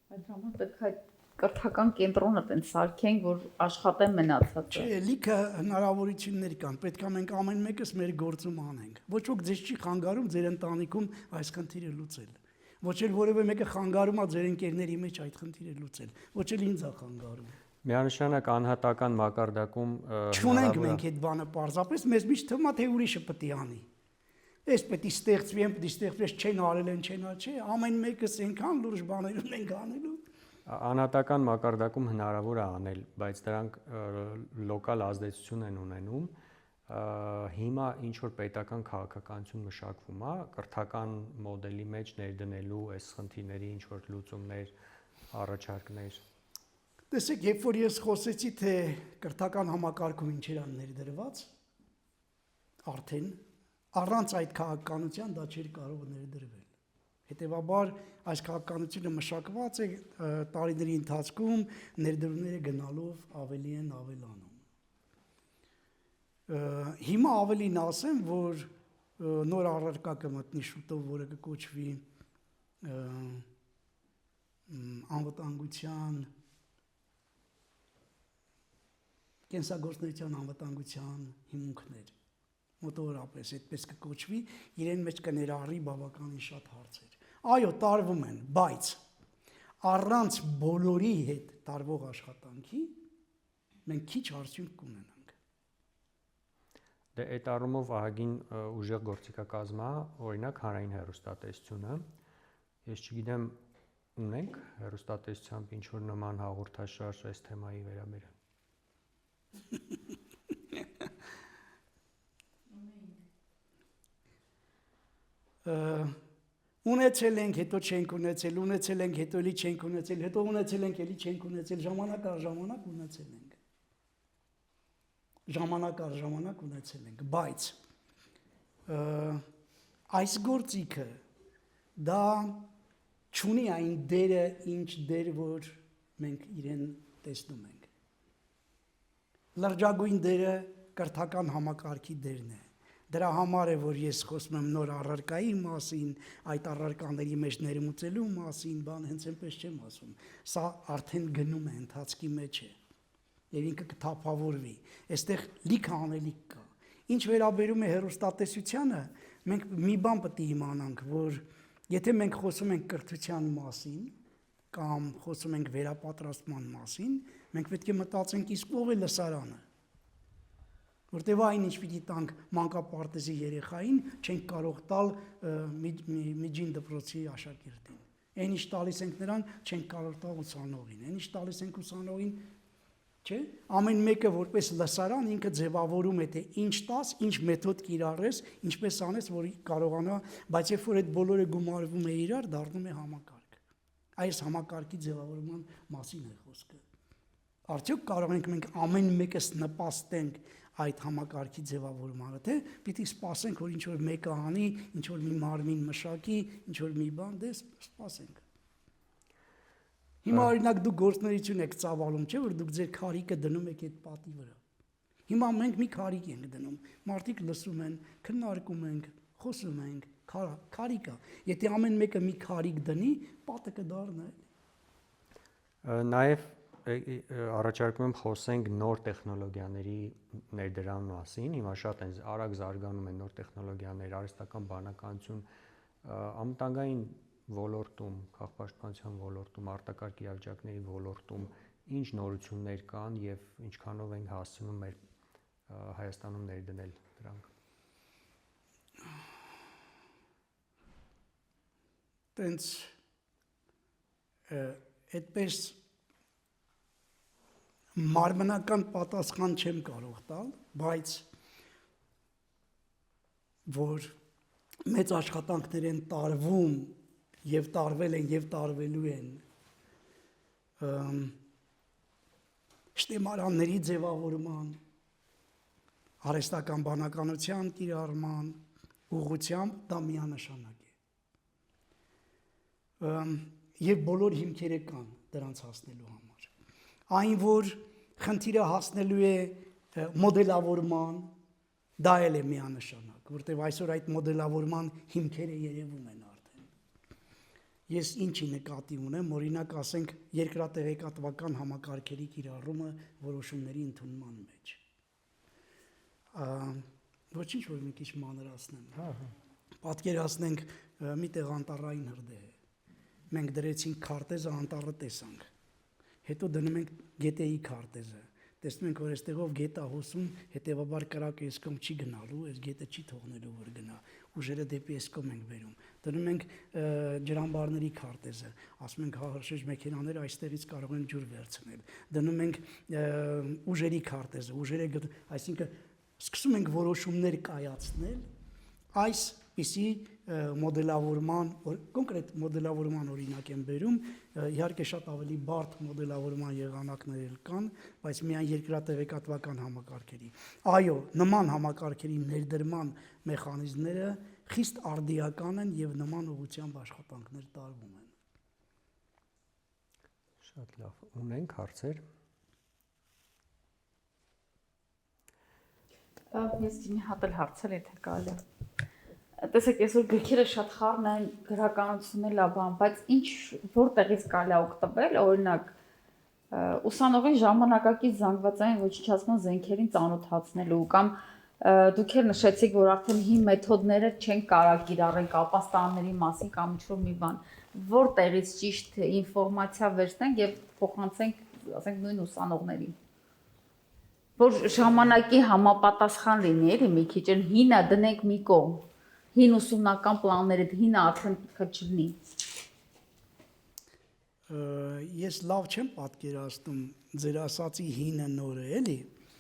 Այդ համար պետք է կրթական կենտրոնը տեն սարքենք, որ աշխատեն մնացածը։ Չէ, լիքը հնարավորություններ կան, պետք է մենք ամեն մեկս մեր գործում անենք։ Ոչ ոք ձեզ չի խանգարում ձեր ընտանիքում այս խնդիրը լուծել։ Ոչ էլ որևէ մեկը խանգարում է ձեր ընկերների մեջ այդ խնդիրը լուծել։ Ոչ էլ ինձ է խանգարում։ Միանշանակ անհատական մակարդակում չունենք մենք այդ բանը պարզապես մեզ միշտ թվում է թե ուրիշը պետք է անի։ Այս պետք է ստեղծվի, պետք է ստեղծվի, չեն արել, չեն արել, չէ, ամեն մեկս այնքան լուրջ բաներ ունենք անելու։ Անհատական մակարդակում հնարավոր է անել, բայց դրանք լոկալ ազդեցություն են ունենում։ Հիմա ինչ որ պետական քաղաքականություն մշակվում է, կրթական մոդելի մեջ ներդնելու այս խնդիրների ինչ որ լուծումներ, առաջարկներ։ Տեսեք, երբ որ ես խոսեցի, թե կրթական համակարգում ինչեր են ներդրված, արդեն առանց այդ քաղաքականության դա չէր կարող ներդրվել։ Հետևաբար այս քաղաքականությունը մշակված է տարիների ընթացքում ներդրումները գնալով ավելի են ավելանում։ Հիմա ավելին ասեմ, որ նոր առարկա կմտնի շուտով, որը կկոչվի անվտանգության կենսագործնության անվտանգության հիմունքներ, մոտավորապես այդպես կկոչվի, իրեն մեջ կներառի բավականին շատ հարցեր։ Այո, տարվում են, բայց առանց բոլորի հետ տարվող աշխատանքի մենք քիչ արդյունք կունենանք։ Դե այդ առումով ահագին ուժեղ գործիքակազմ է, օրինակ հանրային հեռուստատեսությունը։ Ես չգիտեմ, ունենք հեռուստատեսությամբ ինչ որ նման հաղորդաշար այս թեմայի վերաբերյալ։ Ունեցել ենք, հետո չենք ունեցել, ունեցել ենք, հետո էլի չենք ունեցել, հետո ունեցել ենք, էլի չենք ունեցել, ժամանակ առ ժամանակ ունեցել ենք։ Ժամանակ առ ժամանակ ունեցել ենք, բայց այս գործիքը դա չունի այն դերը, ինչ դեր, որ մենք իրեն տեսնում ենք։ Լրջագույն դերը կրթական համակարգի դերն է։ Դրա համար է, որ ես խոսում եմ նոր առարկայի մասին, այդ առարկաների մեջ ներմուծելու մասին, բան հենց այնպես չեմ ասում։ Սա արդեն գնում է, ընթացքի մեջ է։ Եվ ինքը կթափավորվի։ Այստեղ լիքը անելիք կա։ Ինչ վերաբերում է հեռուստատեսությանը, մենք մի բան պետք է իմանանք, որ եթե մենք խոսում ենք կրթության մասին կամ խոսում ենք վերապատրաստման մասին, մենք պետք է մտածենք իսկ ով է լսարանը։ Որտեւ այն ինչ պիտի տանք մանկապարտեզի երեխային, չենք կարող տալ միջին դպրոցի աշակերտին։ Այն ինչ տալիս ենք նրան, չենք կարող տալ ուսանողին։ Այն ինչ տալիս ենք ուսանողին, չէ՞։ Ամեն մեկը որպես լսարան ինքը ձևավորում է, թե ինչ տաս, ինչ մեթոդ կիրառես, ինչպես անես, որ կարողանա, բայց երբ որ այդ բոլորը գումարվում է իրար, դառնում է համակարգ։ Այս համակարգի ձևավորման մասին է խոսքը։ Արդյոք կարող ենք մենք ամեն մեկս նպաստենք այդ համակարգի ձևավորմանը, թե պիտի սպասենք, որ ինչ որ մեկը անի, ինչ որ մի մարմին մշակի, ինչ որ մի բան, դե սպասենք։ Հիմա օրինակ դուք գործունեություն եք ծավալում, չէ՞ որ դուք ձեր քարիկը դնում եք այդ պատի վրա։ Հիմա մենք մի քարիկ ենք դնում, մարդիկ լսում են, քննարկում ենք, խոսում ենք, քարիկա։ Եթե ամեն մեկը մի քարիկ դնի, պատը կդառնա էլի։ Նաև առաջարկում եմ խոսենք նոր տեխնոլոգիաների ներդրման մասին։ Հիմա շատ են արագ զարգանում են նոր տեխնոլոգիաներ, արհեստական բանականություն, անվտանգային ոլորտում, քաղաքապաշտպանության ոլորտում, արտակարգ իրավիճակների ոլորտում ինչ նորություններ կան եւ ինչքանով են հասցնում մեր Հայաստանում ներդնել դրանք։ Տենց այդպես մարմնական պատասխան չեմ կարող տալ, բայց որ մեծ աշխատանքներ են տարվում եւ տարվել են եւ տարվելու են շտեմարանների ձևավորման, արհեստական բանականության կիրառման ուղղությամբ դա միանշանակ է։ Եվ բոլոր հիմքերը կան դրանց հասնելու համար։ Այն, որ խնդիրը հասնելու է մոդելավորման, դա էլ է միանշանակ, որտեղ այսօր այդ մոդելավորման հիմքերը երևում են արդեն։ Ես ինչի նկատի ունեմ, օրինակ ասենք երկրատեղեկատվական համակարգերի կիրառումը որոշումների ընդունման մեջ։ Ոչինչ որ մի քիչ մանրացնեմ։ Պատկերացնենք մի տեղ անտառային հրդեհ է։ Մենք դրեցինք քարտեզը, անտառը տեսանք։ Հետո դնում ենք գետեի քարտեզը, Տեսնում ենք, որ այստեղով գետը հոսում, հետևաբար կրակը այս կողմ չի գնալու, այս գետը չի թողնելու որ գնա։ Ուժերը դեպի այս կողմ ենք բերում։ Դնում ենք ջրամբարների քարտեզը, ասում ենք հաղորդիչ մեքենաները այստեղից կարող են ջուր վերցնել։ Դնում ենք ուժերի քարտեզը, այսինքն սկսում ենք որոշումներ կայացնել այսպիսի մոդելավորման, կոնկրետ մոդելավորման օրինակ եմ բերում, իհարկե շատ ավելի բարդ մոդելավորման եղանակներ կան, բայց միայն երկրատեղեկատվական համակարգերի։ Այո, նման համակարգերի ներդրման մեխանիզմները խիստ արդիական են եւ նման ուղղությամբ աշխատանքներ տարվում են։ Շատ լավ, ունենք հարցեր։ Ես մի հատ էլ հարցել եթե կարելի է։ Տեսեք, այսօր գրքերը շատ խառն են, գրականությունն լավ բան, բայց ինչ որտեղից կարելի է օգտվել, օրինակ ուսանողի ժամանակակից զանգվածային ոչնչացման զենքերին ծանոթացնելու կամ դուք էլ նշեցիք, որ արդեն հին մեթոդները չեն կարող կիրառել ապաստանների մասին կամ ինչ-որ մի բան, որտեղից ճիշտ ինֆորմացիա վերցնենք եւ փոխանցենք, ասենք նույն ուսանողներին, որ ժամանակի համապատասխան լինի, էլի մի քիչ հինը դնենք մի կողմ, հին ուսումնական պլանները հինը արդեն պետք չլինի։ Ես լավ չեմ պատկերացնում ձեր ասացի հինը նորը, էլի։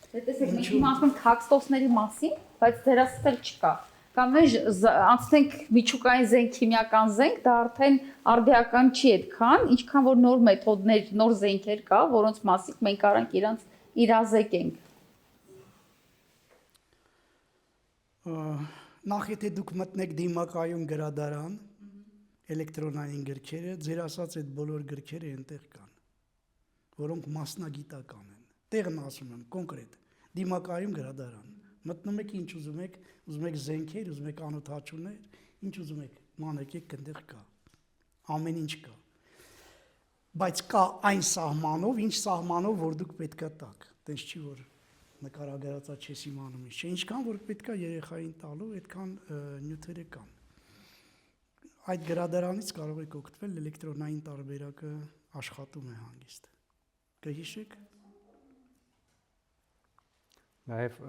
Տեսեք, մենք հիմա ասում ենք թաքստոսների մասին, բայց ձեր ասել չկա։ Կամ մենք անցնենք միջուկային զենք, քիմիական զենք, դա արդեն արդիական չի այդքան, ինչքան որ նոր մեթոդներ, նոր զենքեր կա, որոնց մասին մենք կարանք իրանց իրազեկենք։ Նախ եթե դուք մտնեք դիմակայուն գրադարան, էլեկտրոնային գրքերը, ձեր ասած այդ բոլոր գրքերը այնտեղ կան, որոնք մասնագիտական են։ Տեղն ասում եմ կոնկրետ, դիմակայուն գրադարան։ Մտնում եք ինչ ուզում եք զենքեր, ուզում եք անօթաչուներ, ինչ ուզում եք, մանեք եք այնտեղ կա։ Ամեն ինչ կա։ Բայց կա այն սահմանով, ինչ սահմանով, որ դուք պետքա տաք։ Տենց չի որ նկարագրածա չես իմանում ինչ, ինչքան որ պետքա երեխային տալու, այդքան նյութերը կան։ Այդ գրադարանից կարող եք օգտվել, էլեկտրոնային տարբերակը աշխատում է հանգիստ։ Կհիշեք։ Նաև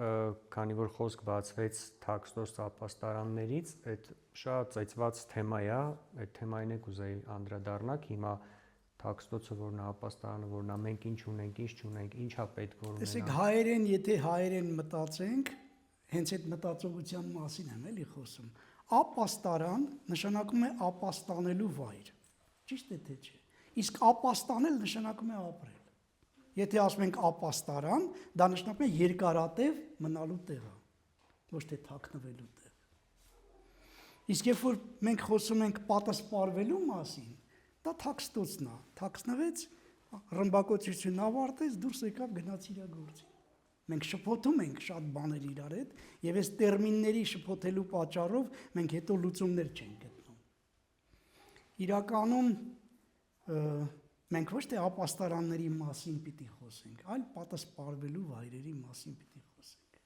քանի որ խոսք բացվեց թաքստոս ապաստարաններից, այդ շատ ծեծված թեմա է, այդ թեմային եք ուզեի անդրադառնալ, հիմա թաքստոցը որն է, ապաստարանը որն է, մենք ինչ ունենք, ինչ չունենք, ինչա պետք որ ունենանք։ Տեսեք, հայերեն, եթե հայերեն մտածենք, հենց այդ մտածողության մասին եմ էլի խոսում։ Ապաստարան նշանակում է ապաստանելու վայր։ Ճիշտ է թե չէ։ Իսկ ապաստանել նշանակում է ապրել։ Եթե ասում ենք ապաստարան, դա նշանակում է երկարատև մնալու տեղը, ոչ թե թաքնվելու տեղ։ Իսկ երբ որ մենք խոսում ենք պատասպարվելու մասին, դա թաքստոցն է, թաքնվեց, ռմբակոծությունն ավարտեց, դուրս եկավ գնաց իր գործին։ Մենք շփոթում ենք շատ բաներ իրար հետ, եւ այս տերմինների շփոթելու պատճառով մենք հետո լուծումներ չենք գտնում։ Իրականում մենք ոչ թե ապաստարանների մասին պիտի խոսենք, այլ պատասպարվելու վայրերի մասին պիտի խոսենք։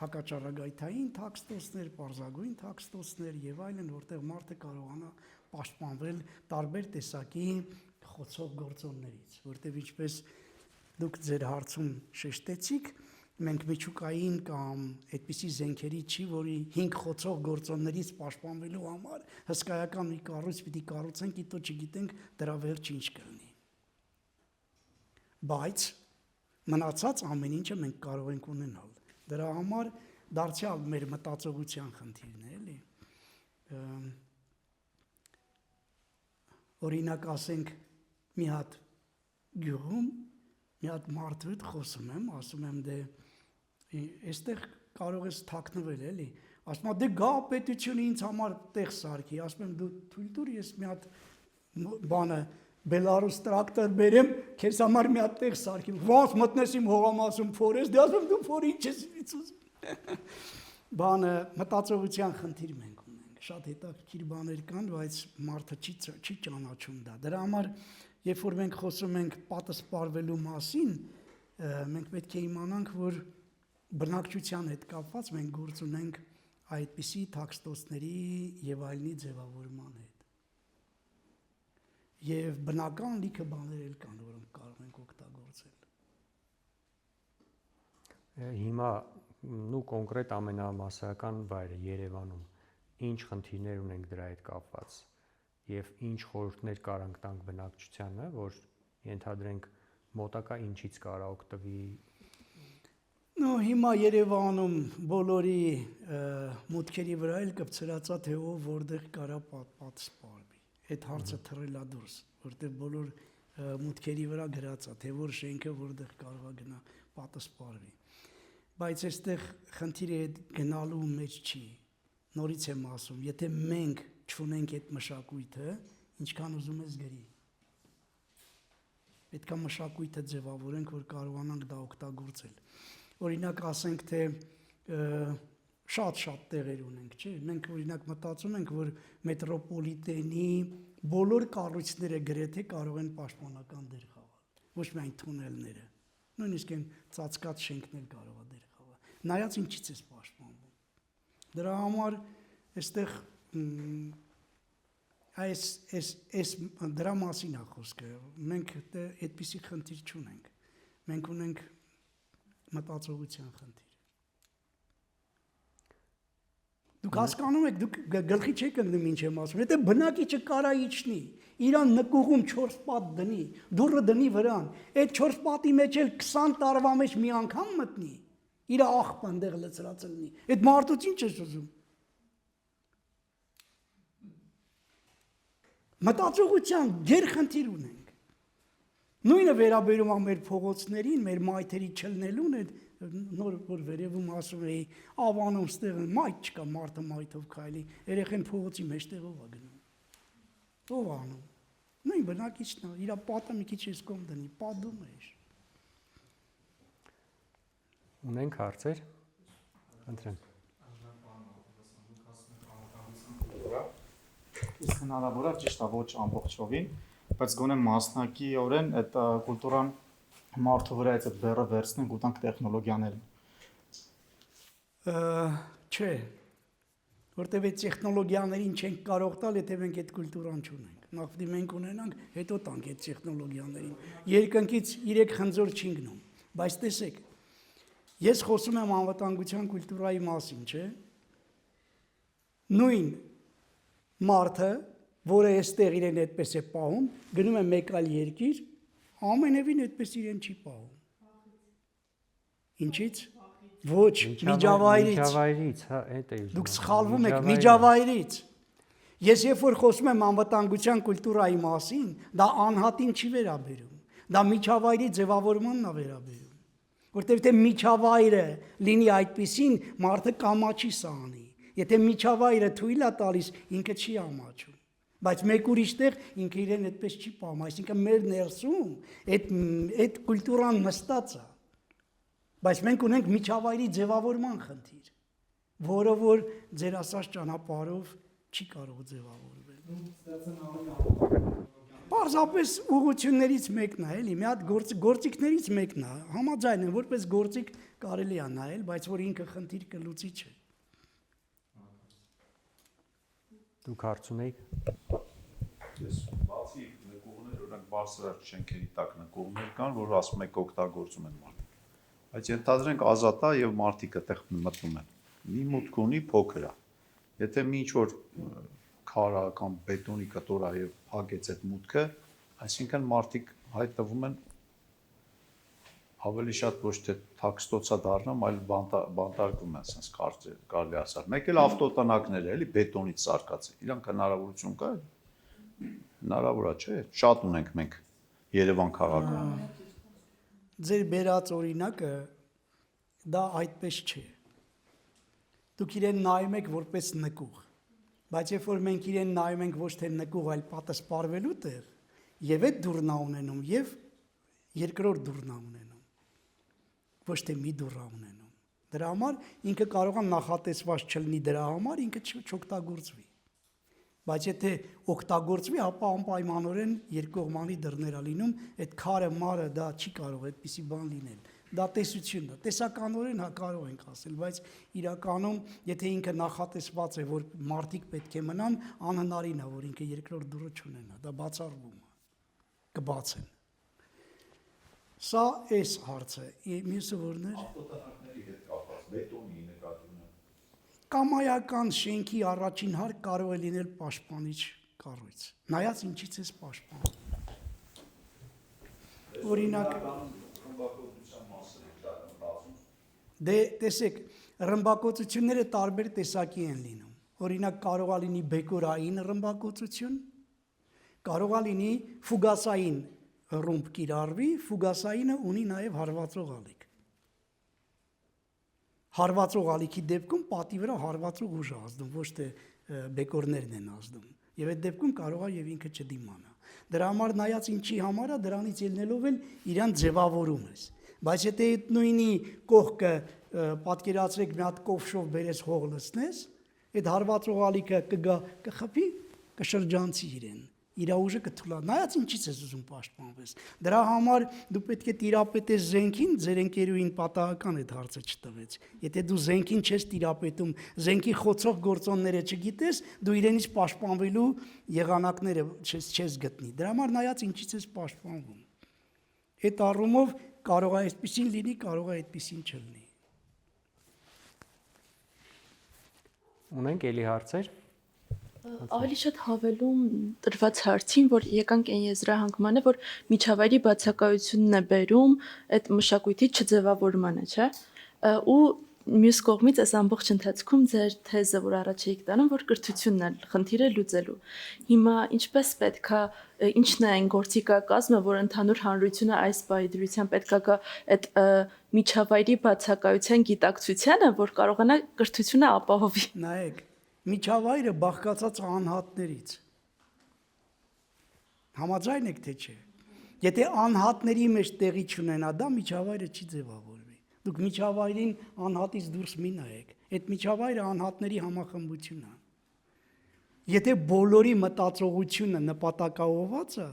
Հակաճառագայթային թաքստոցներ, պարզագույն թաքստոցներ եւ այլն, որտեղ մարդը կարողանա պաշտպանվել տարբեր տեսակի խոցող գործոններից, որտեղ ինչպես դուք ձեր հարցում շեշտեցիք, մենք միջուկային կամ այդպիսի զենքերի չի, որի 5 խոցող գործոններից պաշտպանվելու համար հսկայական մի կառույց պիտի կառուցենք, իտո չգիտենք դրա վերջը ինչ կլինի։ Բայց մնացած ամեն ինչը մենք կարող ենք ունենալ։ Դրա համար դարձյալ մեր մտածողության խնդիրն է, էլի։ Օրինակ ասենք մի հատ գյուղում մի հատ մարդու հետ խոսում եմ, ասում եմ դե այստեղ կարող ես թաքնվել, էլի։ Ասում եմ դե գա պետությունը ինձ համար տեղ սարքի, ասում եմ դու թույլ տուր ես մի հատ բանը Բելարուս տրակտոր բերեմ, քեզ համար մի հատ տեղ սարքեմ։ Ոնց մտնես իմ հողամասում փորես, դե ասում դու փորի ինչ ես ինձ ուզում։ Բանը մտածողության խնդիր մենք ունենք։ Շատ հետաքրքիր բաներ կան, բայց մարդը չի ճանաչում դա։ Դրա համար երբ որ մենք խոսում ենք պատասպարվելու մասին, մենք պետք է իմանանք, որ բնակչության հետ կապված մենք գործ ունենք այդպիսի թաքստոցների եւ այլնի ձևավորման հետ։ Եվ բնական լիքը բաներ էլ կան, որոնք կարող ենք օգտագործել։ Հիմա նու կոնկրետ ամենամասսայական վայրը Երևանում ինչ խնդիրներ ունենք դրա հետ կապված եւ ինչ խորհուրդներ կարանք տանք բնակչությանը, որ ենթադրենք մոտակա ինչից կարա օգտվի։ Ну հիմա Երևանում բոլորի մուտքերի վրա էլ կպցրածա թե ով որտեղ կարա պատսպարվի։ Այդ հարցը թռելա դուրս, որտեղ բոլոր մուտքերի վրա գրած է, թե որ շենքը որտեղ կարողա գնա պատսպարվի։ Բայց այստեղ խնդիրը այդ գնալու մեջ չի։ Նորից եմ ասում, եթե մենք չունենք այդ մշակույթը, ինչքան ուզում ես գրի։ Պետք է մշակույթը ձևավորենք, որ կարողանանք դա օգտագործել։ Օրինակ ասենք թե շատ տեղեր ունենք, չէ՞։ Մենք օրինակ մտածում ենք, որ մետրոպոլիտենի բոլոր կառույցները գրեթե կարող են պաշտպանական դեր խաղալ։ Ոչ միայն թունելները, նույնիսկ այն ծածկած շենքներ կարող է դեր խաղալ։ Նայած ինչից է պաշտպանվում։ Դրա համար այստեղ այս դրա մասին է խոսքը։ Մենք այդպիսի խնդիր չունենք։ Մենք ունենք մտածողության խնդիր։ Դուք հասկանում եք, դուք գլխի չեք ընկնում ինչ եմ ասում։ Եթե բնակիչը կարա իջնի, իրան նկուղում 4 պատ դնի, դուռը դնի վրան, այդ 4 պատի մեջ էլ 20 տարվա մեջ մի անգամ մտնի, իր աղբը այնտեղ լցրած լինի։ Այդ մարդուց ինչ ես ուզում։ Մտածողության գերխնդիր ունենք։ Նույնը վերաբերում է մեր փողոցներին, մեր մայթերի չլնելուն, նոր որ վերևում ասում էի, ավանում ստեղ մայթ չկա, մարդը մայթով քայլի, երեխեն փողոցի մեջտեղով է գնում։ Ո՞վ անում։ Նույն բնակիչն է, իր պատը մի քիչ էս կողմ դնի, պատում է։ Ունենք հարցեր։ Խնդրեմ։ Իսկ հնարավոր է ճիշտ է ոչ ամբողջովին, բայց գոնե մասնակիորեն այդ կուլտուրան մարդու վրա այդ բեռը վերցնենք ու տանք տեխնոլոգիաներին։ Չէ, որտեվ այդ տեխնոլոգիաներին չենք կարող տալ, եթե մենք այդ կուլտուրան չունենք։ Նախ պետք է մենք ունենանք, հետո տանք այդ տեխնոլոգիաներին։ Երկնքից 3 խնձոր չի գնում, բայց տեսեք, ես խոսում եմ անվտանգության կուլտուրայի մասին, չէ՞։ Նույն մարդը, որը այստեղ իրեն այդպես է պահում, գնում է մեկ այլ երկիր, ամենևին այդպես իրեն չի պահում։ Ինչից։ Ոչ, միջավայրից, հա, այդ է ուզում։ Դուք սխալվում եք միջավայրից։ Ես երբ որ խոսում եմ անվտանգության կուլտուրայի մասին, դա անհատին չի վերաբերում։ Դա միջավայրի ձևավորմանն է վերաբերում։ Որտեղ եթե միջավայրը լինի այդպիսին, մարդը կամաչի սա անի։ Եթե միջավայրը թույլ է տալիս, ինքը չի ամաչում։ Բայց մեկ ուրիշտեղ ինքը իրեն այդպես չի պահում, այսինքն մեր ներսում այդ կուլտուրան նստած է։ Բայց մենք ունենք միջավայրի ձևավորման խնդիր, որը որ ձեր ասած ճանապարհով չի կարող ձևավորվել։ Պարզապես ուղղություններից մեկն է, էլի, մի հատ գործիքներից մեկն է, համաձայն եմ, որպես գործիք կարելի է նայել, բայց որ ինքը խնդիր կլուծի չէ։ Դուք հարց ունեիք։ Ես բացի նկուղներ, օրինակ բարձրաճ շենքերի տակ նկուղներ կան, որ ասում եք օգտագործում են մարդիկ։ Բայց ենթադրենք ազատ է եւ մարդիկ այդտեղ մտնում են։ Մի մուտք ունի փոքր է։ Եթե մի ինչ-որ քարա կամ բետոնի կտոր է եւ փակեց այդ մուտքը, այսինքն մարդիկ հայտնվում են ավելի շատ ոչ թե թաքստոցա դառնում, այլ բանտարկվում են, ասես կարելի ասել։ Մեկ էլ ավտոտնակներ է, էլի բետոնից սարքած։ Իրանք հնարավորություն կա։ Հնարավոր է, չէ՞։ Շատ ունենք մենք Երևան քաղաքում։ Ձեր բերած օրինակը դա այդպես չէ։ Դուք իրեն նայում եք որպես նկուղ, բայց երբ որ մենք իրեն նայում ենք ոչ թե նկուղ, այլ պատասպարվելու տեղ, եւ այդ դուռն է ունենում, եւ երկրորդ դուռն է ունենում, ոչ թե մի դուռ է ունենում։ Դրա համար ինքը կարող է նախատեսված չլինի դրա համար, ինքը չօգտագործվի։ Բայց եթե օգտագործվի, ապա անպայմանորեն երկկողմանի դռներ է լինում, այդ քարը մարը դա չի կարող այդպիսի բան լինել։ Դա տեսությունն է, տեսականորեն հա կարող ենք ասել, բայց իրականում, եթե ինքը նախատեսված է, որ մարդիկ պետք է մնան, անհնարին է, որ ինքը երկրորդ դուռը չունենա, դա բացառվում է, կբացեն։ Սա էս հարցը։ Մյուսը որն էր։ Ավտոտնակների հետ կապված բետոնի նկատի ունեմ։ Կամայական շենքի առաջին հարկ կարող է լինել պաշտպանիչ կառույց։ Նայած ինչից էս պաշտպան։ Օրինակ ռմբակոծության մասը դա մտածում։ դե տեսեք, ռմբակոծությունները տարբեր տեսակի են լինում։ Օրինակ կարող է լինի բեկորային ռմբակոծություն, կարող է լինի ֆուգասային ռումբ կիրառվի, ֆուգասայինը ունի նաև հարվածող ալիք։ Հարվածող ալիքի դեպքում պատի վրա հարվածող ուժ է ազդում, ոչ թե բեկորներն են ազդում։ Եվ այդ դեպքում կարող է եւ ինքը չդիմանա։ Դրա համար նայած ինչի համար է, դրանից ելնելով էլ իրան ձևավորում ես։ Բայց եթե այդ նույնի կողքը պատկերացրեք մի հատ կովշով բերես հող լցնես, այդ հարվածող ալիքը կգա, կխփի, կշրջանցի իրեն։ Իր ուժը կթուլա։ Նայած ինչից ես ուզում պաշտպանվես։ Դրա համար դու պետք է տիրապետես զենքին, ձեր ընկերուին պատահական այդ հարցը չտվեց։ Եթե դու զենքին չես տիրապետում, զենքի խոցող գործոնները չգիտես, դու իրենից պաշտպանվելու եղանակները չես գտնի։ Դրա համար նայած ինչից ես պաշտպանվում։ Այդ առումով կարող է այսպեսին լինի, կարող է այդպեսին չլինի։ Ունենք էլի հարցեր։ Ավելի շատ հավելում տրված հարցին, որ եկանք այն եզրահանգմանը, որ միջավայրի բացակայությունն է բերում այդ մշակույթի չձևավորմանը, չէ՞։ Ու մյուս կողմից այս ամբողջ ընթացքում ձեր թեզը, որ առաջ եք տանում, որ կրթությունն է խնդիրը լուծելու։ Հիմա ինչպես պետքա, ինչն է այն գործիքակազմը, որ ընդհանուր հանրությունը այս բայդրությամբ պետքա գա այդ միջավայրի բացակայության գիտակցությանը, որ կարողանա կրթությունը ապահովի։ Նայեք, միջավայրը բաղկացած անհատներից։ Համաձայն եք թե չէ։ Եթե անհատների մեջ տեղի չունենա, դա միջավայրը չի ձևավորվի։ Դուք միջավայրին անհատից դուրս մի նայեք։ Այդ միջավայրը անհատների համախմբությունն է։ Եթե բոլորի մտածողությունը նպատակաուղղված է,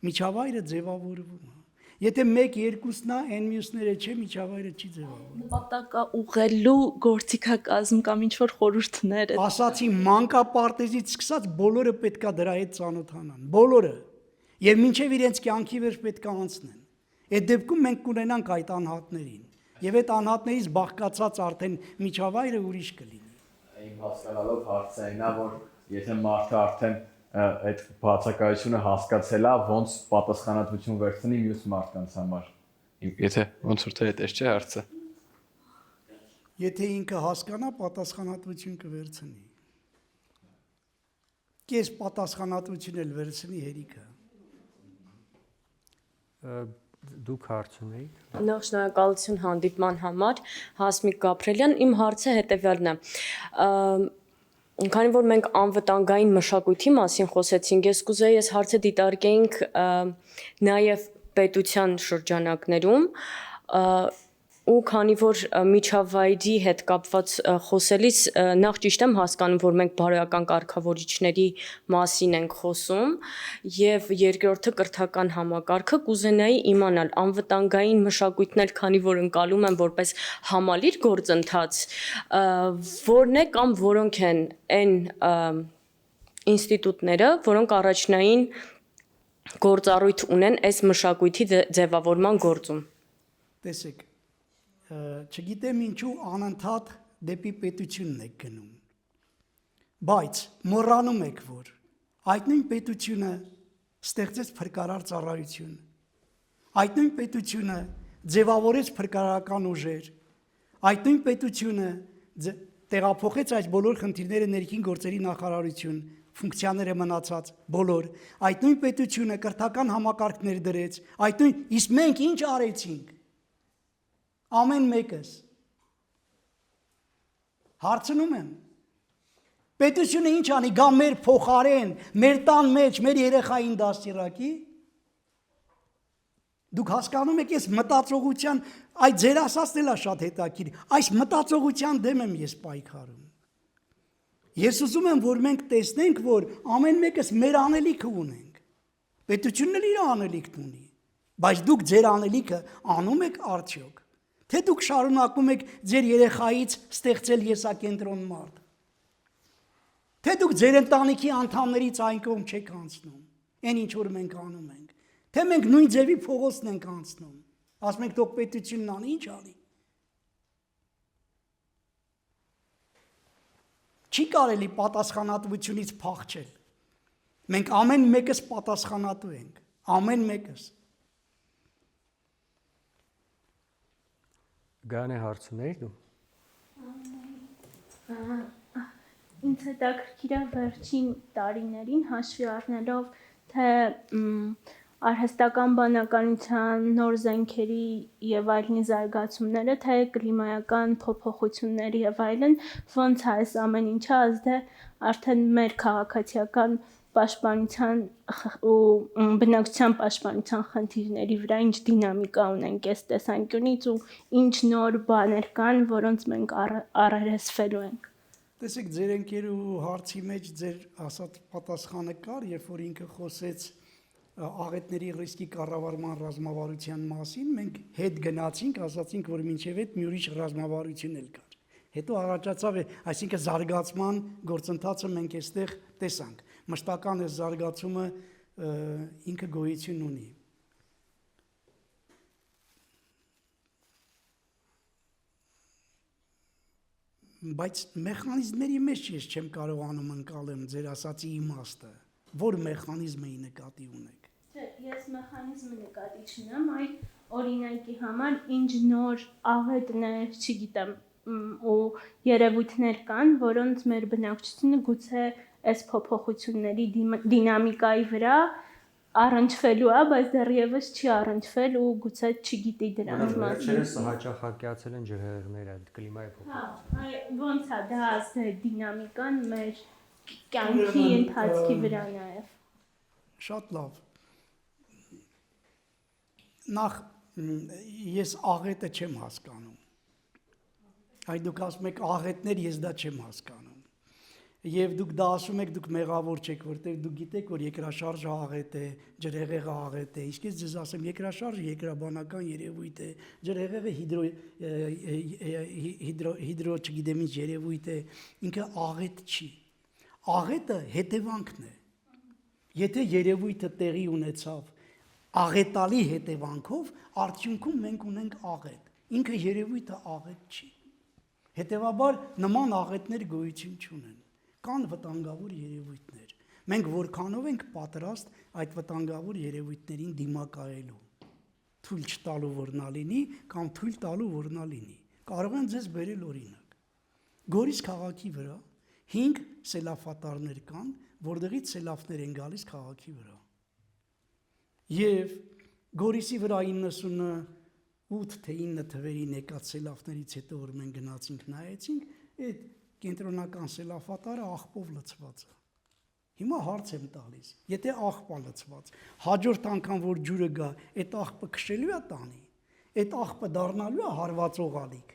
միջավայրը ձևավորվում է։ Եթե 1-2-ն է, այն մյուսները չէ, միջավայրը չի ձևավորվում։ Նպատակա ուղղելու գործիքակազմ կամ ինչ-որ խորհուրդներ։ Ասացի մանկապարտեզից սկսած բոլորը պետքա դրա հետ ծանոթանան, բոլորը։ Եվ մինչև իրենց կյանքի վերջ պետքա անցնեն։ Այդ դեպքում մենք կունենանք այդ անհատներին։ Եվ այդ անհատներից բաղկացած արդեն միջավայրը ուրիշ կլինի։ Իմ հասկանալով հարցը այն է, որ եթե մարդը արդեն այդ բացակայությունը հասկացել է, ոնց պատասխանատվություն վերցնի մյուս մարդկանց համար։ Եթե ոնց որ թե այդպես չէ հարցը։ Եթե ինքը հասկանա, պատասխանատվություն կվերցնի։ Կես պատասխանատվություն էլ վերցնի հերիքը։ Դուք հարց ունեիք։ Նախ շնորհակալություն հանդիպման համար, Հասմիկ Գաբրելյան, իմ հարցը հետևյալն է։ Քանի որ մենք անվտանգային մշակույթի մասին խոսեցինք, ես կուզեի այս հարցը դիտարկեինք նաև պետության շրջանակներում, ու քանի որ միջավայրի հետ կապված խոսելիս նախ ճիշտ եմ հասկանում, որ մենք բարոյական կարգավորիչների մասին ենք խոսում, եւ երկրորդը կրթական համակարգը, կուզենայի իմանալ անվտանգային մշակույթն էլ, քանի որ ընկալում եմ որպես համալիր գործընթաց, որն է կամ որոնք են այն ինստիտուտները, որոնք առաջնային գործառույթ ունեն այս մշակույթի ձևավորման գործում։ Տեսեք, չգիտեմ ինչու անընդհատ դեպի պետությունն եք գնում, բայց մոռանում եք, որ այդ նույն պետությունը ստեղծեց փրկարար ծառայություն, այդ նույն պետությունը ձևավորեց փրկարարական ուժեր, այդ նույն պետությունը տեղափոխեց այս բոլոր խնդիրները ներքին գործերի նախարարություն, ֆունկցիաները մնացած բոլոր, այդ նույն պետությունը կրթական համակարգներ դրեց, այդ նույն, իսկ մենք ինչ արեցինք, ամեն մեկս, հարցնում եմ, պետությունը ինչ անի, գա մեր փոխարեն, մեր տան մեջ, մեր երեխային դաստիարակի, դուք հասկանում եք, ես մտածողության, այդ ձեր ասածն էլ է շատ հետաքրքիր, այս մտածողության դեմ եմ ես պայքարում։ Ես ուզում եմ, որ մենք տեսնենք, որ ամեն մեկս մեր անելիքը ունենք, պետությունն էլ իր անելիքն ունի, բայց դուք ձեր անելիքը անում եք արդյոք, թե դուք շարունակում եք ձեր երեխայից ստեղծել եսակենտրոն մարդ, թե դուք ձեր ընտանիքի անդամներից այն կողմ չեք անցնում, այն ինչ որ մենք անում ենք, թե մենք նույն ձևի փողոցն ենք անցնում, Ասում ենք թող պետությունն անի, ինչ անի։ Չի կարելի պատասխանատվությունից փախչել։ Մենք ամեն մեկս պատասխանատու ենք, ամեն մեկս։ Գանե հարցուներ դու։ Ինձ հետաքրքիր է վերջին տարիներին հաշվի առնելով թե արհեստական բանականության նոր զենքերի եւ այլնի զարգացումները, թե կլիմայական փոփոխությունների եւ այլն, ոնց է այս ամեն ինչը ազդել արդեն մեր քաղաքացիական պաշտպանության ու բնակչության պաշտպանության խնդիրների վրա, ինչ դինամիկա ունենք այս տեսանկյունից ու ինչ նոր բաներ կան, որոնց մենք առերեսվելու ենք։ Տեսեք, ձեր ընկերու հարցի մեջ ձեր ասած պատասխանը կար, երբ որ ինքը խոսեց աղետների ռիսկի կառավարման ռազմավարության մասին, մենք հետ գնացինք, ասացինք, որ մինչև այդ մի ուրիշ ռազմավարություն էլ կար։ Հետո առաջացավ, այսինքն զարգացման գործընթացը մենք այստեղ տեսանք։ Մշտական այս զարգացումը ինքը գոյություն ունի։ Բայց մեխանիզմների մեջ ես չեմ կարողանում ընկալեմ ձեր ասացի իմաստը, որ մեխանիզմի նկատի ունեք։ Չէ, ես մեխանիզմը նկատի չունեմ, այլ օրինակի համար ինչ նոր աղետներ, չգիտեմ, ու երևույթներ կան, որոնց մեր բնակչությունը գուցե այս փոփոխությունների դինամիկայի վրա առնչվելու է, բայց դեռևս չի առնչվել ու գուցե չգիտի դրանց մասին։ Վերջերս հաճախակյացել են ջրհեղեղները կլիմայի փոփոխություն։ Հա, ոնց է դա ազդել դինամիկան մեր կյանքի ընթացքի վրա նաև։ Շատ լավ։ Նախ ես աղետը չեմ հասկանում։ Այ դուք ասում եք աղետներ, ես դա չեմ հասկանում։ Եվ դուք դա ասում եք, դուք մեղավոր չեք, որտեղ դուք գիտեք, որ երկրաշարժը աղետ է, ջրհեղեղը աղետ է։ Իսկ ես ձեզ ասեմ, երկրաշարժը երկրաբանական երևույթ է, ջրհեղեղը հիդրո չգիտեմ ինչ երևույթ է, ինքը աղետ չի։ Աղետը հետևանքն է։ Եթե երևույթը տեղի ունեցավ աղետալի հետևանքով, արդյունքում մենք ունենք աղետ։ Ինքը երևույթը աղետ չի։ Հետևաբար նման աղետներ գոյություն չունեն։ Կան վտանգավոր երևույթներ։ Մենք որքանով ենք պատրաստ այդ վտանգավոր երևույթներին դիմակայելու։ Թույլ չտալու որ նա լինի կամ թույլ տալու որ նա լինի։ Կարող եմ ձեզ բերել օրինակ։ Գորիս քաղաքի վրա 5 սելավատարներ կան, որտեղից սելավներ են գալիս քաղաքի վրա։ Եվ Գորիսի վրա 98 թե 9 թվերին եկած սելավներից հետո որ մենք գնացինք նայեցինք, այդ կենտրոնական սելավատարը աղբով լցված է։ Հիմա հարց եմ տալիս, եթե աղբա լցված, հաջորդ անգամ որ ջուրը գա, այդ աղբը քշելու է տանի, այդ աղբը դառնալու է հարվածող ալիք,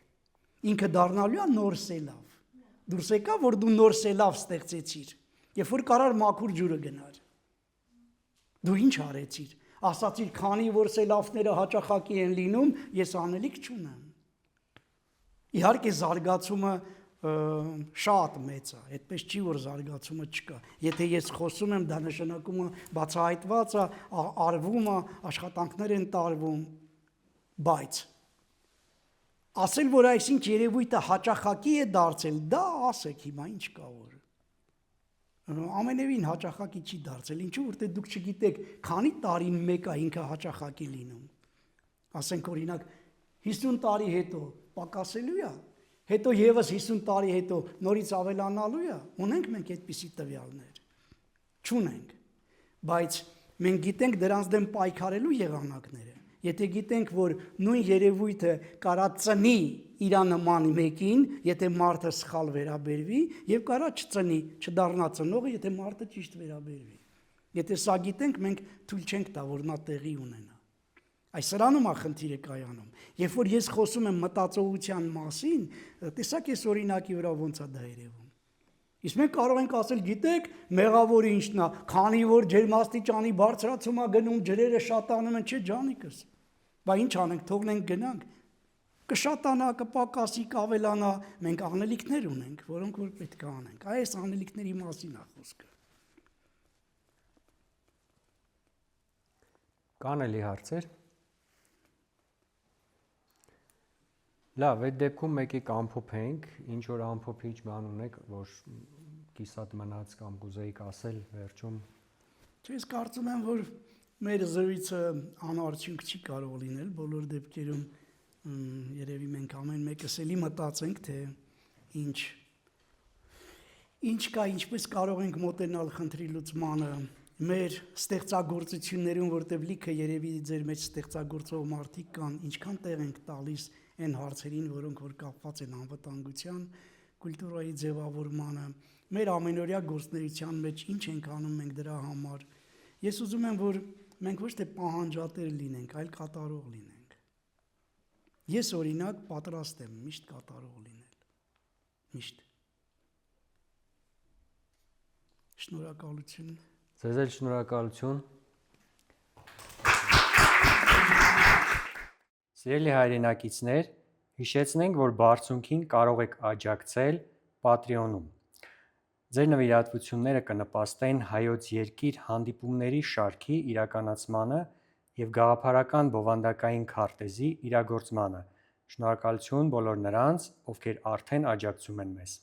ինքը դառնալու է նոր սելավ։ Դուրս եկա, որ դու նոր սելավ ստեղծեցիր, երբ որ կարար մաքուր ջուրը գնար։ Դու ինչ արեցիր։ Ասացիր, քանի որ սելավները հաճախակի են լինում, ես անելիք չունեմ։ Իհարկե զարգացումը շատ մեծ է, այդպես չի որ զարգացումը չկա։ Եթե ես խոսում եմ, դա նշանակում է բացահայտված է, արվում է, աշխատանքներ են տարվում, բայց ասել, որ այսինչ երևույթը հաճախակի է դարձել, դա ասեք հիմա ինչ կա որ։ Ամենևին հաճախակի չի դարձել, ինչու որտեղ դուք չգիտեք, քանի տարին մեկ է ինքը հաճախակի լինում։ Ասենք օրինակ 50 տարի հետո պակասելու է, հետո եւս 50 տարի հետո նորից ավելանալու է, ունենք մենք այդպիսի տվյալներ։ Չունենք, բայց մենք գիտենք դրանց դեմ պայքարելու եղանակները։ Եթե գիտենք, որ նույն երևույթը կարա ծնի իր նման մեկին, եթե մարդը սխալ վերաբերվի, եւ կարա չծնի, չդառնա ծնողը, եթե մարդը ճիշտ վերաբերվի։ Եթե սա գիտենք, մենք թույլ չենք տա, որ նա տեղի ունենա։ Այս սրանում է խնդիրը կայանում։ Երբ որ ես խոսում եմ մտածողության մասին, տեսակ ես օրինակի վրա ոնց է դա երևում։ Իսկ մենք կարող ենք ասել, գիտեք, մեղավորը ինչն է, քանի որ ջերմաստիճանի բարձրացում է գնում, ջրերը շատանում են, չէ, ջանիկս։ Բա ինչ անենք, թողնենք գնանք։ Կշատանա, կպակասի, կավելանա, մենք անելիքներ ունենք, որոնք որ պետք է անենք։ Այս անելիքների մասին է խոսքը։ Կան էլի հարցեր։ Լավ, այդ դեպքում եկեք ամփոփենք, ինչ որ ամփոփիչ բան ունեք, որ կիսատ մնաց կամ կուզեիք ասել վերջում։ Ես կարծում եմ, որ մեր զրույցը անարդյունք չի կարող լինել, բոլոր դեպքերում երևի մենք ամեն մեկս էլի մտածենք, թե ինչ կա, ինչպես կարող ենք մոտենալ խնդրի լուծմանը մեր ստեղծագործություններում, որտեղ լիքը երևի ձեր մեջ ստեղծագործող մարդիկ կան, ինչքան տեղ ենք տալիս այն հարցերին, որոնք որ կապված են անվտանգության, կուլտուրայի ձևավորմանը, մեր ամենօրյա գործունեության մեջ ինչ ենք անում մենք դրա համար։ Ես ուզում եմ, որ մենք ոչ թե պահանջատեր լինենք, այլ կատարող լինենք։ Ես օրինակ պատրաստ եմ միշտ կատարող լինել։ Միշտ։ Շնորհակալություն։ Ձեզ էլ շնորհակալություն։ Սիրելի հայրենակիցներ, հիշեցնենք, որ բարձունքին կարող եք աջակցել Patreon-ում։ Ձեր նվիրատվությունները կնպաստեն հայոց երկիր հանդիպումների շարքի իրականացմանը և գաղափարական բովանդակային քարտեզի իրագործմանը։ Շնորհակալություն բոլոր նրանց, ովքեր արդեն աջակցում են մեզ։